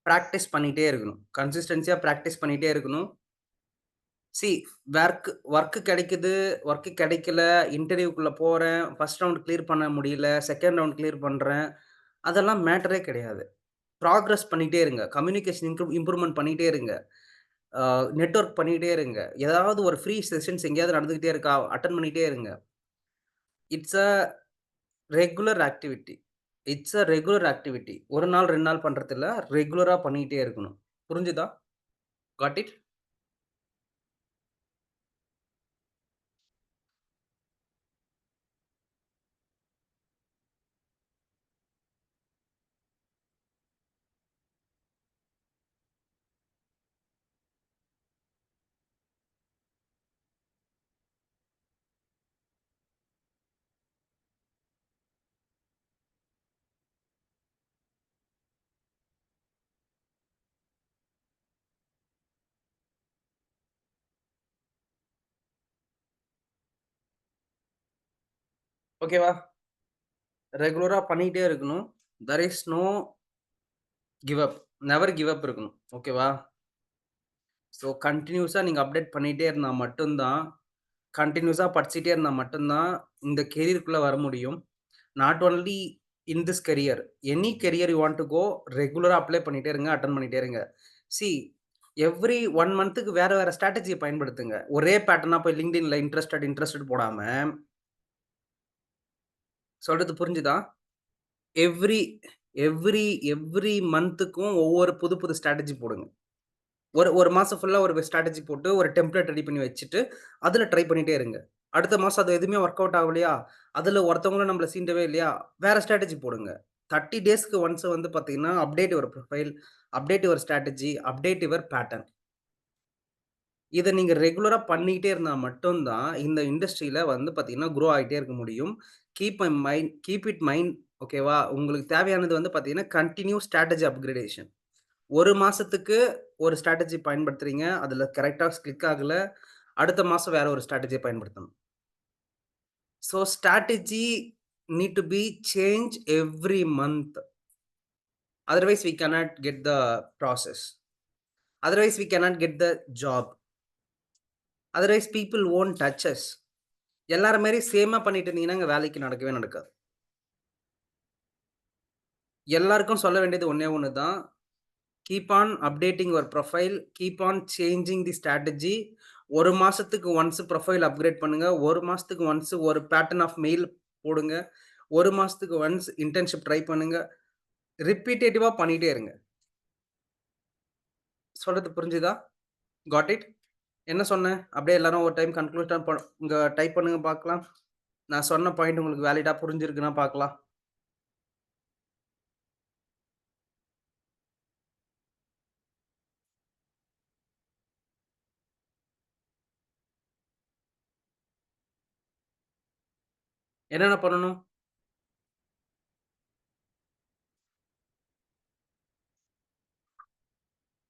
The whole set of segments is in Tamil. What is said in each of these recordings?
பிராக்டிஸ் பண்ணிட்டே இருக்கணும். கன்சிஸ்டன்ஸியா பிராக்டிஸ் பண்ணிட்டே இருக்கணும். சி வொர்க் கிடைக்குது, வொர்க் கிடைக்கல, இன்டர்வியூக்குள்ள போறேன், ஃபர்ஸ்ட் ரவுண்ட் கிளியர் பண்ண முடியல, செகண்ட் ரவுண்ட் கிளியர் பண்றேன். அதெல்லாம் மேட்டரே கிடையாது. புராகிரஸ் பண்ணிட்டே இருங்க. கம்யூனிகேஷன் இம்ப்ரூவ்மென்ட் பண்ணிட்டே இருங்க. ஆ நெட்வொர்க் பண்ணிட்டே இருங்க. ஏதாவது ஒரு ஃப்ரீ செஷன்ஸ் எங்கேயாவது நடந்துகிட்டே இருக்கா? அட்டெண்ட் பண்ணிட்டே இருங்க. It's a regular activity. It's a regular activity. 1 நாள், 2 நாள் பண்றது இல்ல. ரெகுலரா பண்ணிட்டே இருக்கணும். புரிஞ்சுதா? Got it? ஓகேவா? ரெகுலரா பண்ணிட்டே இருக்கணும். There is no give up. Never give up இருக்கணும். ஓகேவா? ஸோ கன்டினியூஸா நீங்க அப்டேட் பண்ணிட்டே இருந்தா மட்டும் தான், கன்டினியூஸா படிச்சுட்டே இருந்தா மட்டும் தான், இந்த கெரியர்க்குள்ள வர முடியும். Not only in this career. Any career you want to go, ரெகுலரா அப்ளை பண்ணிட்டே இருங்க. அட்டெண்ட் பண்ணிட்டே இருங்க. சி எவ்ரி 1 மந்த்துக்கு வேற வேற ஸ்ட்ராட்டஜிய பயன்படுத்துங்க. ஒரே பேட்டர்னா போய் LinkedInல இன்ட்ரஸ்டட் போடாம, சொல்றது புரிஞ்சுதா? எவ்ரி எவ்ரி எவ்ரி மந்த்துக்கும் ஒவ்வொரு புது புது ஸ்ட்ராட்டஜி போடுங்க. ஒரு 1 மாசம் ஃபுல்லா ஒரு ஸ்ட்ராட்டஜி போட்டு, ஒரு டெம்ப்ளேட் ரெடி பண்ணி வச்சுட்டு, அதுல ட்ரை பண்ணிட்டே இருங்க. அடுத்த மாசம் அது எதுவுமே வொர்க் அவுட் ஆகலையா? அதுல ஒருத்தவங்களும் நம்மள சீண்டவே இல்லையா? வேற ஸ்ட்ராட்டஜி போடுங்க. 30 டேஸ்க்கு ஒன்ஸ் வந்து பார்த்தீங்கன்னா, update your profile, update your strategy, update your pattern. இத நீங்க ரெகுலரா பண்ணிட்டே இருந்தா மட்டும் தான், இந்த இண்டஸ்ட்ரியில வந்து பார்த்தீங்கன்னா, குரோ ஆயிட்டே இருக்க முடியும். கீப் இட் மைண்ட் ஓகேவா? உங்களுக்கு தேவையானது வந்து பார்த்தீங்கன்னா, கன்டின்யூ ஸ்ட்ராட்டஜி அப்கிரேடேஷன். 1 மாசத்துக்கு ஒரு ஸ்ட்ராட்டஜி பயன்படுத்துறீங்க. அதுல கரெக்ட்டா கிளிக் ஆகல. அடுத்த மாசம் வேற ஒரு ஸ்ட்ராட்டஜிய பயன்படுத்தணும். So strategy need to be change every month. Otherwise we cannot get the process. Otherwise we cannot get the job. Otherwise people won't touch us. எல்லார மாரியும் சேமா பண்ணிட்டு இருந்தீங்கன்னா, அங்க வேலைக்கு நடக்கவே நடக்காது. எல்லாருக்கும் சொல்ல வேண்டியது ஒண்ணே ஒண்ணு தான். Keep on updating your profile. Keep on changing the strategy. 1 மாசத்துக்கு ஒன்ஸ் ப்ரொஃபைல் அப்கிரேட் பண்ணுங்க. 1 மாசத்துக்கு ஒன்ஸ் ஒரு பேட்டர்ன் ஆஃப் மெயில் போடுங்க. 1 மாசத்துக்கு ஒன்ஸ் இன்டர்ன்ஷிப் ட்ரை பண்ணுங்க. ரிப்பீட்டேட்டிவா பண்ணிட்டே இருங்க. சொல்றது புரிஞ்சுதா? Got it? என்ன சொன்னேன்? அப்படியே எல்லாரும் ஒரு டைம் கன்க்ளூஷன் இங்க டைப் பண்ணுங்க பார்க்கலாம். நான் சொன்ன பாயிண்ட் உங்களுக்கு வேலிடா புரிஞ்சிருக்குன்னா பார்க்கலாம். என்னென்ன பண்ணணும்?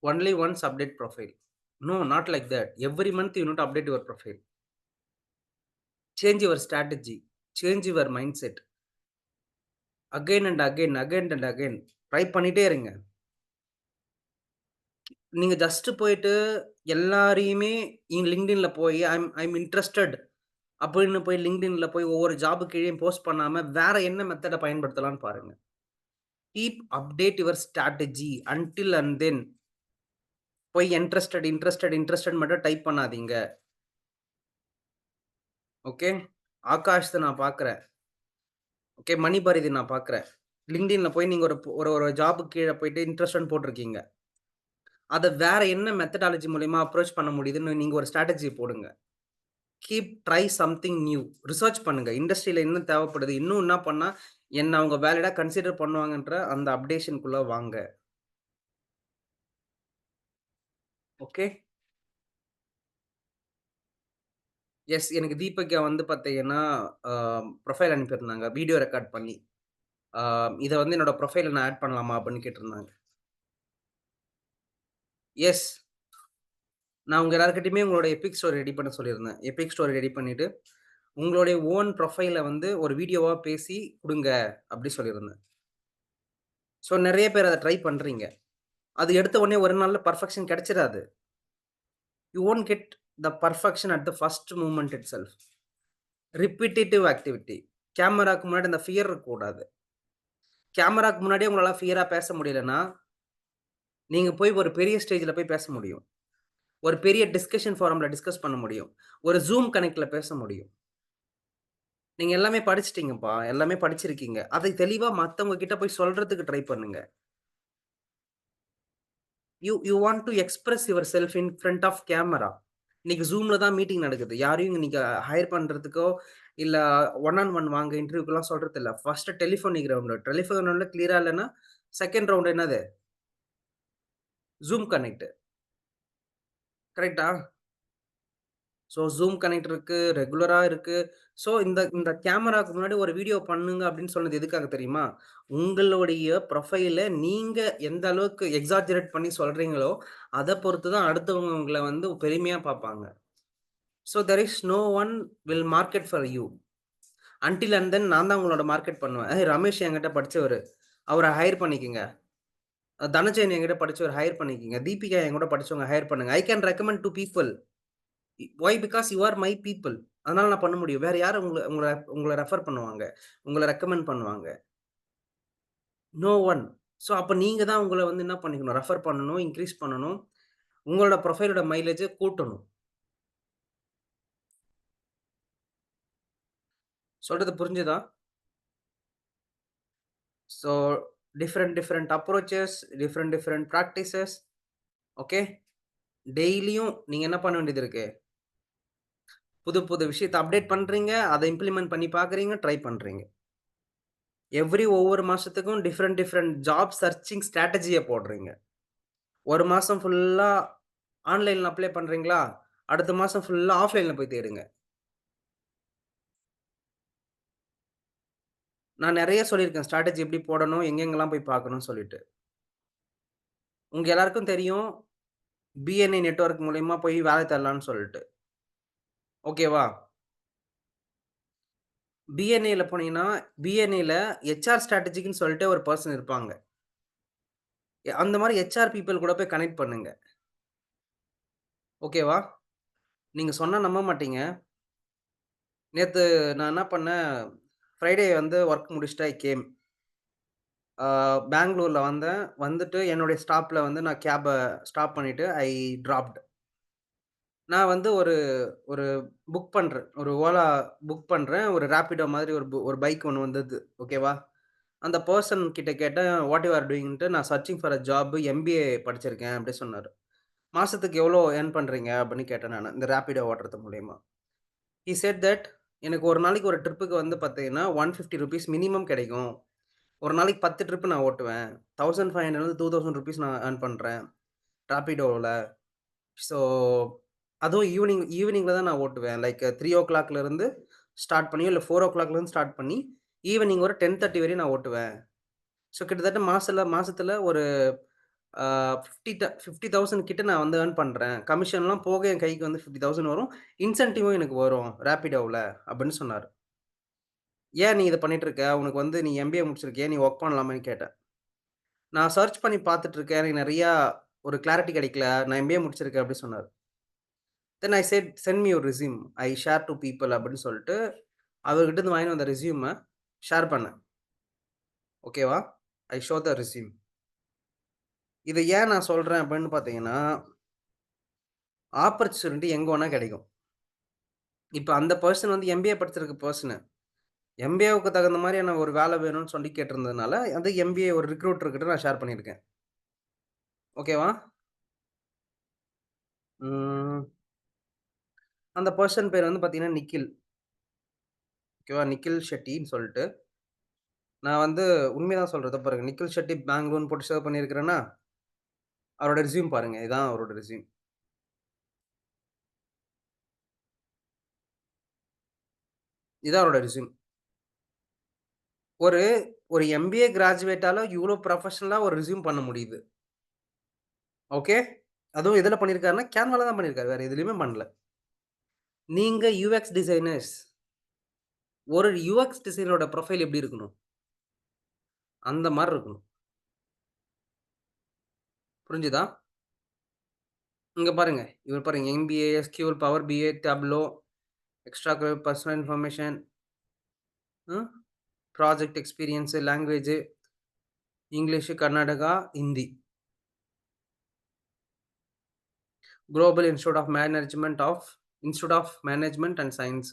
Only once update profile. No, not like that. Every month you need to update your profile. Change your strategy. Change your mindset. Again and again, again and again try பண்ணிட்டே இருங்க. நீங்க ஜஸ்ட் போயிட்டு எல்லாரையுமே LinkedInல போய் ஐ அம் இன்ட்ரஸ்டட் அப்படின்னு போய் LinkedInல போய் ஒவ்வொரு ஜாப் கீழயும் போஸ்ட் பண்ணாம, வேற என்ன மெத்தட பயன்படுத்தலாம்ன்னு பாருங்க. Keep update your strategy until and தென் போய் இன்ட்ரஸ்டட் மட்டும் டைப் பண்ணாதீங்க. ஓகே. ஆகாஷ்த நான் பார்க்குறேன். ஓகே. மணிபாரதி நான் பார்க்குறேன். LinkedInல போய் நீங்க ஒரு ஒரு ஜாப்க்கு கீழ போயிட்டு இன்ட்ரஸ்டட்ன்னு போட்டிருக்கீங்க. அத வேற என்ன மெத்தடாலஜி மூலியமா அப்ரோச் பண்ண முடியுதுன்னு நீங்க ஒரு ஸ்ட்ராட்டஜி போடுங்க. Try something new. ரிசர்ச் பண்ணுங்க. இண்டஸ்ட்ரியில என்ன தேவைப்படுது? இன்னும் என்ன பண்ணா என்ன அவங்க வேலிடா கன்சிடர் பண்ணுவாங்கன்ற அந்த அப்டேஷன்க்குள்ள வாங்க. ஓகே. எஸ். எனக்கு தீபக்யா வந்து பார்த்தீங்கன்னா, அ ப்ரொஃபைல் அனுப்பியிருந்தாங்க. வீடியோ ரெக்கார்ட் பண்ணி. ஆ இத வந்து என்னோட ப்ரொஃபைல்ல நான் ஆட் பண்ணலாமா? அப்படின்னு கேட்டிருந்தாங்க. எஸ். நான் உங்க எல்லார்கிட்டயுமே உங்களோட எபிக் ஸ்டோரி ரெடி பண்ண சொல்லியிருந்தேன். எபிக் ஸ்டோரி ரெடி பண்ணிட்டு, உங்களுடைய ஓன் ப்ரொஃபைல வந்து ஒரு வீடியோவா பேசி குடுங்க, அப்படி சொல்லியிருந்தேன். ஸோ நெறைய பேர் அத ட்ரை பண்றீங்க. அது எடுத்த உடனே ஒரு நாள்ல பெர்ஃபெக்ஷன் கிடைச்சிராது. You won't get the perfection at the first moment itself. Repetitive activity. கேமராக்கு முன்னாடி அந்த ஃபியர் இருக்கக்கூடாது. கேமராக்கு முன்னாடியே உங்களால ஃபியரா பேச முடியலன்னா, நீங்க போய் ஒரு பெரிய ஸ்டேஜ்ல போய் பேச முடியும். ஒரு பெரிய டிஸ்கஷன் ஃபோரம்ல டிஸ்கஸ் பண்ண முடியும். ஒரு Zoom கனெக்ட்ல பேச முடியும். நீங்க எல்லாமே படிச்சுட்டீங்கப்பா. எல்லாமே படிச்சிருக்கீங்க. அதை தெளிவா மத்தவங்க கிட்ட போய் சொல்றதுக்கு ட்ரை பண்ணுங்க. You you want to express yourself in front of camera. இன்னைக்கு Zoomல தான் மீட்டிங் நடக்குது. யாரையும் இன்னைக்கு ஹையர் பண்றதுக்கோ, இல்ல ஒன் ஆன் ஒன் வாங்க இன்டர்வியூக்குலாம் சொல்றது இல்ல. First telephonic round. டெலிஃபோன் ரவுண்ட்ல கிளியரா இல்லன்னா, செகண்ட் ரவுண்ட் என்னது? Zoom connect. கரெக்ட்டா? ஸோ Zoom கனெக்ட் இருக்கு, ரெகுலரா இருக்கு. ஸோ இந்த இந்த கேமராக்கு முன்னாடி ஒரு வீடியோ பண்ணுங்க அப்படின்னு சொன்னது எதுக்காக தெரியுமா? உங்களுடைய ப்ரொஃபைல நீங்க எந்த அளவுக்கு எக்ஸாஜரேட் பண்ணி சொல்றீங்களோ, அத பொறுத்து தான் அடுத்தவங்க உங்கள வந்து பெருமையா பார்ப்பாங்க. So there is no one will market for you. Until and then நான் தான் உங்களோட மார்க்கெட் பண்ணுவேன். ரமேஷ் என்கிட்ட படிச்சவரு. அவர ஹையர் பண்ணிக்கங்க. தனஞ்சயன் என்கிட்ட படிச்சவரு ஹையர் பண்ணிக்கங்க. தீபிகா என் கூட படிச்சவங்க ஹையர் பண்ணுங்க. I can recommend 2 people. Why? Because you are my people. அதனால நான் பண்ண முடியும். வேற யாரு உங்கள உங்கள உங்கள ரெஃபர் பண்ணுவாங்க? உங்கள ரெக்கமெண்ட் பண்ணுவாங்க? No one. ஸோ அப்ப நீங்க தான் உங்கள வந்து என்ன பண்ணிக்கணும்? ரெஃபர் பண்ணணும், இன்கிரீஸ் பண்ணணும். உங்களோட ப்ரொஃபைலோட மைலேஜ கூட்டணும். சொல்றது புரிஞ்சுதா? So different different approaches, different different practices. Okay. டெய்லியும் நீங்க என்ன பண்ண வேண்டியது இருக்கு? புது புது விஷயத்த அப்டேட் பண்றீங்க. அத இம்ப்ளிமெண்ட் பண்ணி பார்க்குறீங்க, ட்ரை பண்றீங்க. ஒவ்வொரு மாசத்துக்கும் டிஃபரெண்ட் டிஃபரெண்ட் ஜாப் சர்ச்சிங் ஸ்ட்ராட்டஜிய போடுறீங்க. 1 மாசம் ஃபுல்லா ஆன்லைன்ல அப்ளை பண்றீங்களா? அடுத்த மாசம் ஃபுல்லா ஆஃப்லைன்ல போய் தேடுங்க. நான் நெறைய சொல்லியிருக்கேன். ஸ்ட்ராட்டஜி எப்படி போடணும், எங்கெங்கலாம் போய் பார்க்கணும்னு சொல்லிட்டு. உங்க எல்லாருக்கும் தெரியும். பிஎன்ஐ நெட்வொர்க் மூலியமா போய் வேலை தேடலாம்னு சொல்லிட்டு. ஓகேவா? பிஎன்ஐல போனீங்கன்னா, பிஎன்ஐல ஹெச்ஆர் ஸ்ட்ராட்டஜிக்குன்னு சொல்லிட்டு ஒரு பெர்சன் இருப்பாங்க. அந்த மாரி ஹெச்ஆர் பீப்பிள் கூட போய் கனெக்ட் பண்ணுங்க. ஓகேவா? நீங்க சொன்னா நம்ப மாட்டீங்க. நேத்து நான் என்ன பண்ணேன், ஃப்ரைடே வந்து வொர்க் முடிச்சுட்டு ஐ கேம். ஆ பெங்களூர்ல வந்தேன். வந்துட்டு என்னுடைய ஸ்டாப்ல வந்து நான் ஸ்டாப் பண்ணிட்டு டிராப்ட். நான் வந்து ஒரு ஒரு புக் பண்றேன். ஒரு ஓலா புக் பண்றேன். ஒரு ரேப்பிடோ மாதிரி ஒரு பைக் ஒண்ணு வந்தது. ஓகேவா? அந்த பெர்சன் கிட்ட கேட்டேன், "வாட் யூ ஆர் டூயிங்ன்ட்டு" "நான் searching for a job. MBA படிச்சிருக்கேன்" அப்படி சொன்னாரு. "மாசத்துக்கு எவ்வளோ எர்ன் பண்றீங்க?" அப்படின்னு கேட்டேன் நானு. இந்த ரேப்பிடோ ஓட்டுறது மூலியமா. ஹி செட் தட் எனக்கு ஒரு நாளைக்கு ஒரு ட்ரிப்புக்கு வந்து பார்த்தீங்கன்னா, ₹150 மினிமம் கிடைக்கும். ஒரு நாளைக்கு 10 ட்ரிப் நான் ஓட்டுவேன். 1500 ₹2000 நான் எர்ன் பண்றேன். ராபிடோல. ஸோ அதுவும் ஈவினிங்ல தான் நான் ஓட்டுவேன். லைக் 3:00 இருந்து ஸ்டார்ட் பண்ணி, இல்ல 4:00 ஸ்டார்ட் பண்ணி, ஈவினிங் ஒரு 10:30 வரையும் நான் ஓட்டுவேன். ஸோ கிட்டத்தட்ட மாசத்துல ஒரு ஆ 50,000 கிட்ட நான் வந்து எர்ன் பண்றேன். கமிஷன்லாம் போக என் கைக்கு வந்து 50,000 வரும். இன்சென்டிவும் எனக்கு வரும் ராபிடோல அப்படின்னு சொன்னாரு. "ஏன் நீ இத பண்ணிட்டு இருக்க? உனக்கு வந்து நீ எம்பிஏ முடிச்சிருக்கியே! நீ வொர்க் பண்ணலாமேன்னு" கேட்டேன். "நான் சர்ச் பண்ணி பார்த்துட்டு இருக்கேன். எனக்கு நெறையா ஒரு கிளாரிட்டி கிடைக்கல. நான் எம்பிஏ முடிச்சிருக்கேன்" அப்படி சொன்னாரு. Then I said send me your resume. I share to people அப்படின்னு சொல்லிட்டு, அவர்கிட்ட இருந்து வாங்கிட்டு வந்த ரெஸ்யூம ஷேர் பண்ணேன். ஓகேவா? I show the resume. இத ஏன் நான் சொல்றேன் அப்படின்னு பார்த்தீங்கன்னா, ஆப்பர்ச்சுனிட்டி எங்க வேணா கிடைக்கும். இப்ப அந்த பெர்சன் வந்து எம்பிஏ படிச்சிருக்க பெர்சனு. எம்பிஏவுக்கு தகுந்த மாரியான ஒரு வேலை வேணும்னு சொல்லி கேட்டிருந்ததுனால, அது எம்பிஏ ஒரு ரிக்ரூட்டர் கிட்ட நான் ஷேர் பண்ணியிருக்கேன். ஓகேவா? ம். அந்த பெர்சன் பேர் வந்து பார்த்தீங்கன்னா, நிக்கில். ஓகேவா? நிக்கில் ஷெட்டின்னு சொல்ட்டு. நான் வந்து உண்மைய தான் சொல்றேன். இதோ பாருங்க. நிக்கில் ஷெட்டி பெங்களூர்ன்னு போட்டு சேவ் பண்ணியிருக்கிறேனா, அவரோட ரெஸ்யூம் பாருங்க. இதான் அவரோட ரெஸ்யூம். இதான் அவரோட ரெஸ்யூம். ஒரு ஒரு எம்பிஏ கிராஜுவேட்டால இவ்ளோ புரொஃபஷனலா ஒரு ரெஸ்யூம் பண்ண முடியுது. ஓகே. அதுவும் எதுல பண்ணியிருக்காருன்னா, Canvaல தான் பண்ணியிருக்காரு. வேற எதுலயுமே பண்ணல. நீங்க யுஎக்ஸ் டிசைனர்ஸ். ஒரு யுஎக்ஸ் டிசைனரோட ப்ரொஃபைல் எப்படி இருக்கணும்? அந்த மாரி இருக்கணும். புரிஞ்சுதா? இங்க பாருங்க. இவர் பாருங்க MBA, SQL, power BI, Tableau, extra personal information, hmm project experience, language, English, Karnataka, Hindi. Global institute of management and science.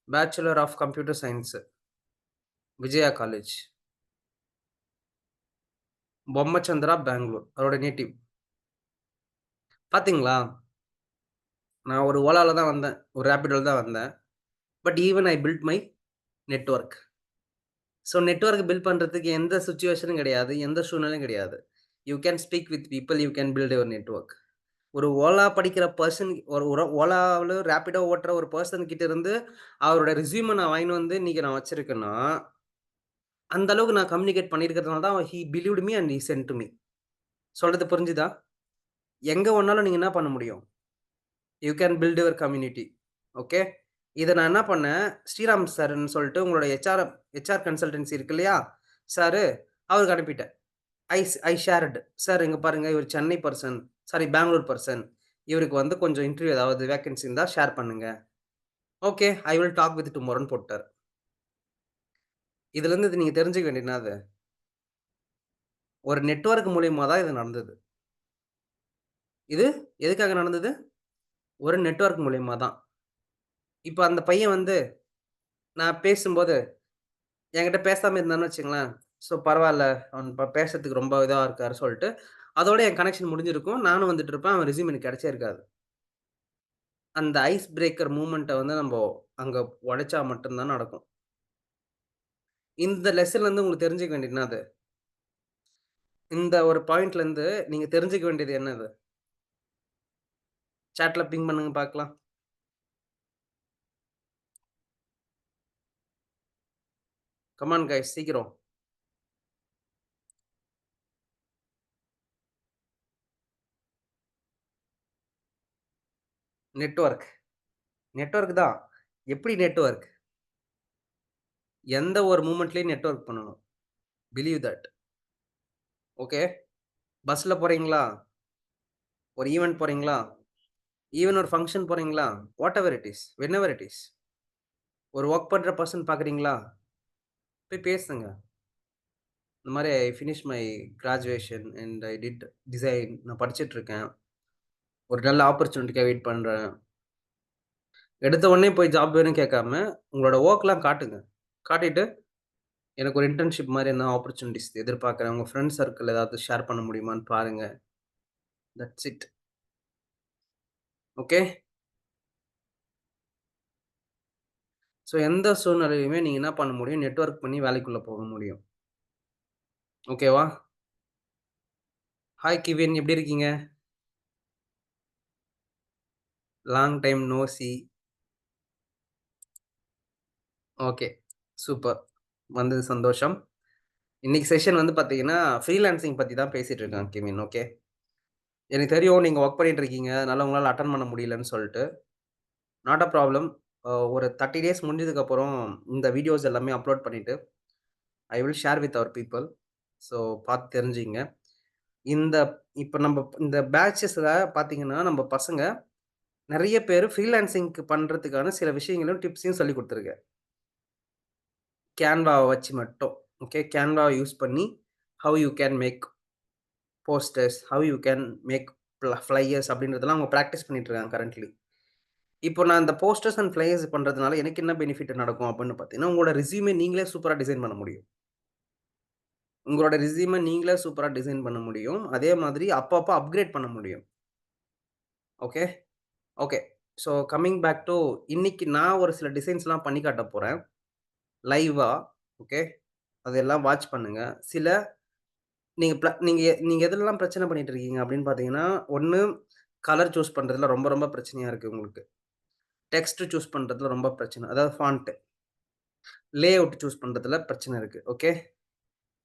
Bachelor of computer science. Vijaya college. Bommasandra, Bangalore. அவரோட நேட்டிவ். பாத்தீங்களா? நான் ஒரு ஓலால தான் வந்தேன். ஒரு ரேபிடோல தான் வந்தேன். But even I build my network. So network build பண்றதுக்கு எந்த சிச்சுவேஷனும் கிடையாது. எந்த சூழ்நிலையும் கிடையாது. You can speak with people. You can build your network. ஒரு ஓலா படிக்கிற பெர்சன் ஒரு ஓலாவுல ரேபிடோ ஓட்டுற ஒரு பெர்சன் கிட்ட இருந்து அவரோட ரெஸ்யூம நான் வாங்கின்னு வந்து இன்னைக்கு நான் வச்சிருக்கேன்னா, அந்த அளவுக்கு நான் கம்யூனிகேட் பண்ணியிருக்கிறதுனால தான் he believed me and he sent to me. சொல்றது புரிஞ்சுதா? எங்க வேணாலும் நீங்க என்ன பண்ண முடியும்? You can build your community. Okay. இத நான் என்ன பண்ணேன், ஸ்ரீராம் சார்ன்னு சொல்லிட்டு உங்களோட ஹெச்ஆர் கன்சல்டன்சி இருக்கு இல்லையா? சாரு, அவருக்கு அனுப்பிட்டேன். ஐ ஷேர்ட். சார் இங்க பாருங்க இவர் Chennai person, sorry Bangalore person. இவருக்கு வந்து கொஞ்சம் இன்டர்வியூ ஏதாவது வேக்கன்சி இருந்தா ஷேர் பண்ணுங்க. Okay. I will talk with டுமாரோன்னு போட்டாரு. இதுலருந்து இது நீங்க தெரிஞ்சுக்க வேண்டியது என்னது? ஒரு நெட்வொர்க் மூலியமா தான் இது நடந்தது. இது எதுக்காக நடந்தது? ஒரு நெட்வொர்க் மூலியமா தான். இப்ப அந்த பையன் வந்து நான் பேசும்போது என்கிட்ட பேசாம இருந்தான்னு வச்சுக்கங்களேன், ஸோ பரவால்ல. அவன் பேசுறதுக்கு ரொம்ப இதா இருக்காரு சொல்ட்டு, அதோட என் கனெக்ஷன் முடிஞ்சிருக்கும். நானும் வந்துட்டு இருப்பேன். அவன் ரெஸ்யூம் எனக்கு கிடைச்சே இருக்காது. அந்த ஐஸ் பிரேக்கர் மூவ்மெண்ட்ட வந்து நம்போ அங்க உடைச்சா மட்டும் தான் நடக்கும். இந்த லெசன்லருந்து உங்களுக்கு தெரிஞ்சுக்க வேண்டியது என்னது? இந்த ஒரு பாயிண்ட்லருந்து நீங்க தெரிஞ்சுக்க வேண்டியது என்னது? சாட்ல பிங் பண்ணுங்க பார்க்கலாம். கம் ஆன் கைஸ் சீக்கிரம். நெட்வொர்க். நெட்வொர்க் தான். எப்படி நெட்வொர்க்? எந்த ஒரு மூவ்மெண்ட்லயும் நெட்வொர்க் பண்ணணும். Believe that. ஓகே. பஸ்ல போறீங்களா? ஒரு ஈவென்ட் போறீங்களா? ஈவன் ஒரு ஃபங்ஷன் போறீங்களா? Whatever it is. வெனெவர் it is. ஒரு வொர்க் பண்ற பெர்சன் பார்க்குறீங்களா? போய் பேசுங்க. இந்த மாரி I finish my graduation and I did design. நான் படிச்சுட்டு இருக்கேன். ஒரு நல்ல ஆப்பர்ச்சுனிட்டிக்காக வெயிட் பண்றேன். எடுத்த உடனே போய் ஜாப் வேணும்னு கேட்காம, உங்களோட வொர்க்லாம் காட்டுங்க. காட்டிட்டு, எனக்கு ஒரு இன்டர்ன்ஷிப் மாரி எதனா ஆப்பர்ச்சுனிட்டீஸ் எதிர்பார்க்குறேன். உங்க ஃப்ரெண்ட் சர்க்கிள் ஏதாவது ஷேர் பண்ண முடியுமான்னு பாருங்க. That's it. ஓகே. ஸோ எந்த சூழ்நிலையிலுமே நீங்க என்ன பண்ண முடியும்? நெட்வொர்க் பண்ணி வேலைக்குள்ள போக முடியும். ஓகேவா? ஹாய் கிவின் எப்படி இருக்கீங்க? Long time no see. Okay. Super. வந்தது சந்தோஷம். இன்னைக்கு செஷன் வந்து பார்த்தீங்கன்னா, ஃப்ரீலான்சிங் பத்தி தான் பேசிட்டு இருக்கேன் கெவின். ஓகே. எனக்கு தெரியும் நீங்க வொர்க் பண்ணிட்டு இருக்கீங்க. அதனால உங்களால அட்டெண்ட் பண்ண முடியலன்னு சொல்ட்டு. Not a problem. ஒரு 30 டேஸ் முடிஞ்சதுக்கப்புறம் இந்த வீடியோஸ் எல்லாமே அப்லோட் பண்ணிட்டு, I will share with our people. So பார்த்து தெரிஞ்சுக்கங்க. இந்த இப்ப நம்ப இந்த பேட்சஸ்ல பார்த்தீங்கன்னா, நம்ப பசங்க நெறைய பேரு ஃப்ரீலான்சிங்க்கு பண்றதுக்கான சில விஷயங்களும், டிப்ஸையும் சொல்லிக் குடுத்துருக்கேன். Canvaவ வச்சு மட்டும். ஓகே. Canvaவ யூஸ் பண்ணி, how you can make posters, how you can make flyers அப்படின்றதெல்லாம் அவங்க பிராக்டிஸ் பண்ணிட்டு இருக்காங்க கரண்ட்லி. இப்போ நான் இந்த போஸ்டர்ஸ் அண்ட் ஃப்ளையர்ஸ் பண்றதுனால எனக்கு என்ன பெனிஃபிட் நடக்கும் அப்படின்னு பார்த்தீங்கன்னா, உங்களோட ரெஸ்யூமே நீங்களே சூப்பரா டிசைன் பண்ண முடியும். உங்களோட ரெஸ்யூம நீங்களே சூப்பரா டிசைன் பண்ண முடியும். அதே மாதிரி அப்பப்ப அப்கிரேட் பண்ண முடியும். Okay. Okay. So coming back to இன்னைக்கு நான் ஒரு சில டிசைன்ஸ்லாம் பண்ணி காட்டப் போறேன். லைவ்வா. ஓகே. அதெல்லாம் வாட்ச் பண்ணுங்க. சில நீங்க நீங்க எதுலலாம் பிரச்சனை பண்ணிட்டு இருக்கீங்க அப்படின்னு பார்த்தீங்கன்னா, ஒண்ணு கலர் சூஸ் பண்றதுல ரொம்ப ரொம்ப பிரச்சனையா இருக்கு உங்களுக்கு. டெக்ஸ்ட் சூஸ் பண்றதுல ரொம்ப பிரச்சனை. அதாவது ஃபாண்ட். லேஅவுட் சூஸ் பண்றதுல பிரச்சனை இருக்கு. ஓகே.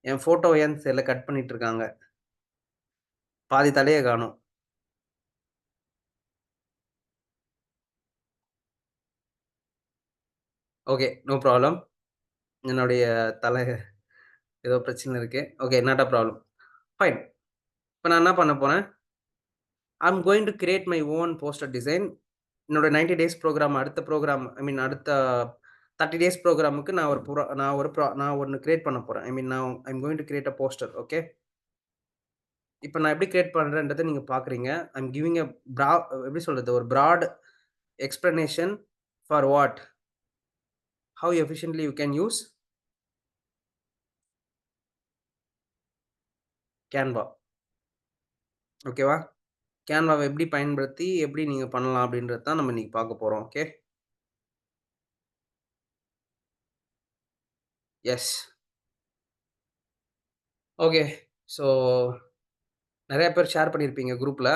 என் ஃபோட்டோ ஏன்னு தெரியல கட் பண்ணிட்டு இருக்காங்க. பாதி தலைய காணோம். ஓகே. No problem. என்னுடைய தல ஏதோ பிரச்சனை இருக்கு. Okay. Not a problem. Fine. இப்ப நான் என்ன பண்ண போறேன், I am going to create my own poster design. என்னோட 90 டேஸ் புரோகிராம் அடுத்த புரோகிராம் ஐ மீன் அடுத்த 30 டேஸ் புரோகிராமுக்கு நான் ஒண்ணு கிரியேட் பண்ண போறேன். ஐ மீன் நான் I am going to create a poster. Okay. இப்ப நான் எப்படி கிரியேட் பண்றேன்றத நீங்க பார்க்குறீங்க. ஐ அம் கிவிங் அ பிரா எப்படி சொல்றது? ஒரு broad explanation for what? How efficiently you can use Canva. ஓகேவா? Canvaவ எப்படி பயன்படுத்தி, எப்படி நீங்க பண்ணலாம் அப்படின்றது தான் நம்ம இன்னைக்கு பார்க்க போறோம். ஓகே. எஸ். ஓகே. ஸோ நெறைய பேர் ஷேர் பண்ணியிருப்பீங்க குரூப்ல.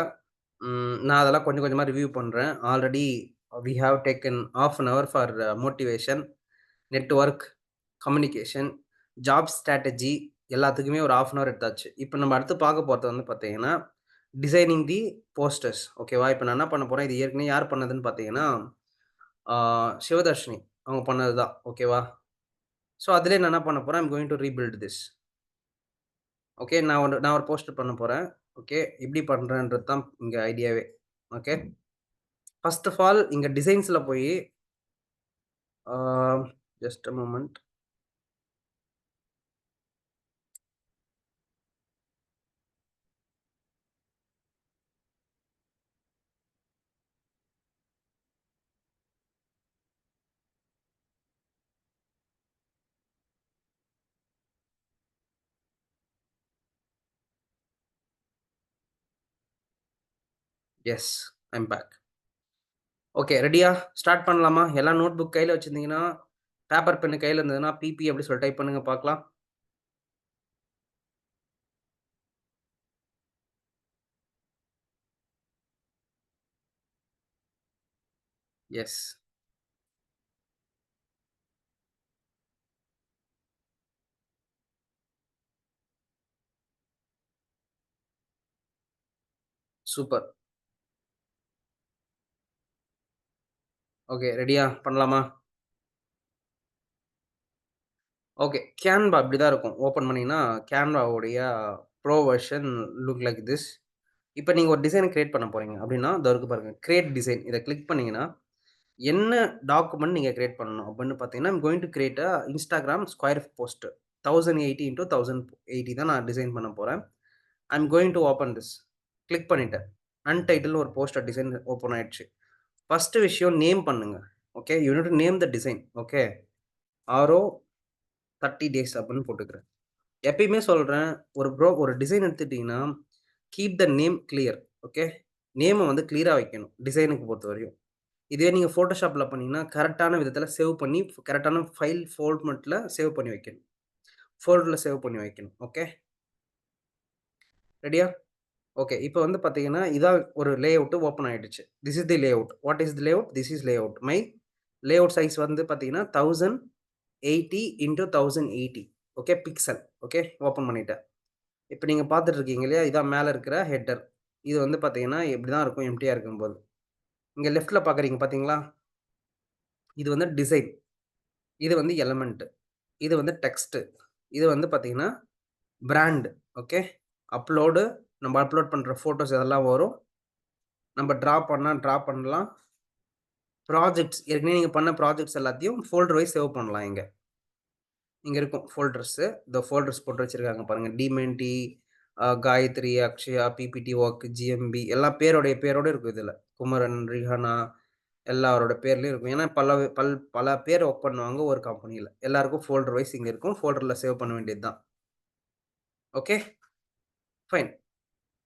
நான் அதெல்லாம் கொஞ்சம் கொஞ்சமா ரிவ்யூ பண்றேன். Already we have taken ½ an hour for motivation, network, communication, job strategy எல்லாத்துக்குமே ஒரு ½ அன் ஹவர் எடுத்தாச்சு. இப்ப நம்ம அடுத்து பார்க்க போறது வந்து பார்த்தீங்கன்னா, டிசைனிங் தி போஸ்டர்ஸ். ஓகேவா? இப்ப நான் என்ன பண்ண போறேன், இது ஏற்கனவே யார் பண்ணதுன்னு பார்த்தீங்கன்னா, ஆ சிவதர்ஷினி அவங்க பண்ணது தான். ஓகேவா? ஸோ, அதிலயே நான் என்ன பண்ண போறேன், I am going to rebuild this. Okay. நான் ஒரு போஸ்டர் பண்ண போறேன். ஓகே. எப்படி பண்றேன்றது தான் இங்க ஐடியாவே. ஓகே. ஃபர்ஸ்ட் ஆஃப் ஆல் இங்க டிசைன்ஸ்ல போயி ah just a moment. Yes. I am back. Okay. ரெடியா? ஸ்டார்ட் பண்ணலாமா? எல்லாம் நோட் புக் கையில வச்சிருந்தீங்கன்னா, பேப்பர், பென் கையில இருந்ததுன்னா, பிபி அப்படி சொல்லி டைப் பண்ணுங்க பார்க்கலாம். எஸ். சூப்பர். ஓகே. ரெடியா? பண்ணலாமா? ஓகே. Canva இப்படிதான் இருக்கும். ஓப்பன் பண்ணீங்கன்னா, Canvaவுடைய pro version look like this. இப்ப நீங்க ஒரு டிசைன் கிரியேட் பண்ண போறீங்க அப்படின்னா, இதோ இருக்கு பாருங்க. Create design. இத கிளிக் பண்ணீங்கன்னா, என்ன டாக்குமெண்ட் நீங்க கிரியேட் பண்ணணும் அப்படின்னு பார்த்தீங்கன்னா, I'm going to create a Instagram square post. 1080 into 1080 தான் நான் டிசைன் பண்ண போறேன். I'm going to open this. Click பண்ணிட்டேன். அன்டைட்டில்னு ஒரு போஸ்டர் டிசைன் ஓப்பன் ஆயிடுச்சு. ஃபர்ஸ்ட் விஷயம் நேம் பண்ணுங்க. Okay. You need to name the design. Okay. Arrow 30 days அப்படின்னு போட்டுக்கிறேன். எப்பயுமே சொல்றேன், ஒரு டிசைன் எடுத்துட்டீங்கன்னா, keep the name clear. Okay. நேம வந்து கிளியரா வைக்கணும். டிசைனுக்கு பொறுத்தவரையும். இதே நீங்க Photoshopல பண்ணீங்கன்னா, கரெக்ட்டான விதத்தில சேவ் பண்ணி, கரெக்ட்டான ஃபைல் ஃபார்மட்ல சேவ் பண்ணி வைக்கணும். ஃபோல்டர்ல சேவ் பண்ணி வைக்கணும். ஓகே. ரெடியா? ஓகே. இப்ப வந்து பார்த்தீங்கன்னா, இதான் ஒரு லேஅவுட் ஓப்பன் ஆயிடுச்சு. This is the layout. What is the layout? This is layout. My layout size வந்து பார்த்தீங்கன்னா, 1080 into 1080. Okay. Pixel. Okay. Open பண்ணிட்டேன். இப்ப நீங்க பார்த்துட்டு இருக்கீங்க இல்லையா? இதான் மேல இருக்கிற ஹெட்டர். இது வந்து பார்த்தீங்கன்னா, இப்படிதான் இருக்கும் எம்ப்டியா இருக்கும்போது. இங்க லெஃப்ட்ல பார்க்குறீங்க பார்த்தீங்களா? இது வந்து டிசைன். இது வந்து எலிமெண்ட். இது வந்து டெக்ஸ்ட். இது வந்து பார்த்தீங்கன்னா, பிராண்ட். ஓகே. அப்லோடு நம்ம அப்லோட் பண்ற ஃபோட்டோஸ் இதெல்லாம் வரும். நம்ம டிரா பண்ணா டிரா பண்ணலாம். ப்ராஜெக்ட்ஸ் ஏற்கனவே நீங்க பண்ண ப்ராஜெக்ட்ஸ் எல்லாத்தையும் ஃபோல்டர் வைஸ் சேவ் பண்ணலாம் இங்க. இங்க இருக்கும் ஃபோல்டர்ஸு. இந்த ஃபோல்டர்ஸ் போட்டு வச்சிருக்காங்க பாருங்க. டிமென்டி, Gayathri, Akshaya, PPT work, GMP எல்லாம் பேரோட இருக்கும் இதுல. குமரன், ரிஹானா எல்லாரோட பேர்லயும் இருக்கும். ஏன்னா பல பேர் ஒர்க் பண்ணுவாங்க ஒரு கம்பெனில. எல்லாருக்கும் ஃபோல்டர் வைஸ் இங்க இருக்கும். ஃபோல்டர்ல சேவ் பண்ண வேண்டியது தான். ஓகே. ஃபைன்.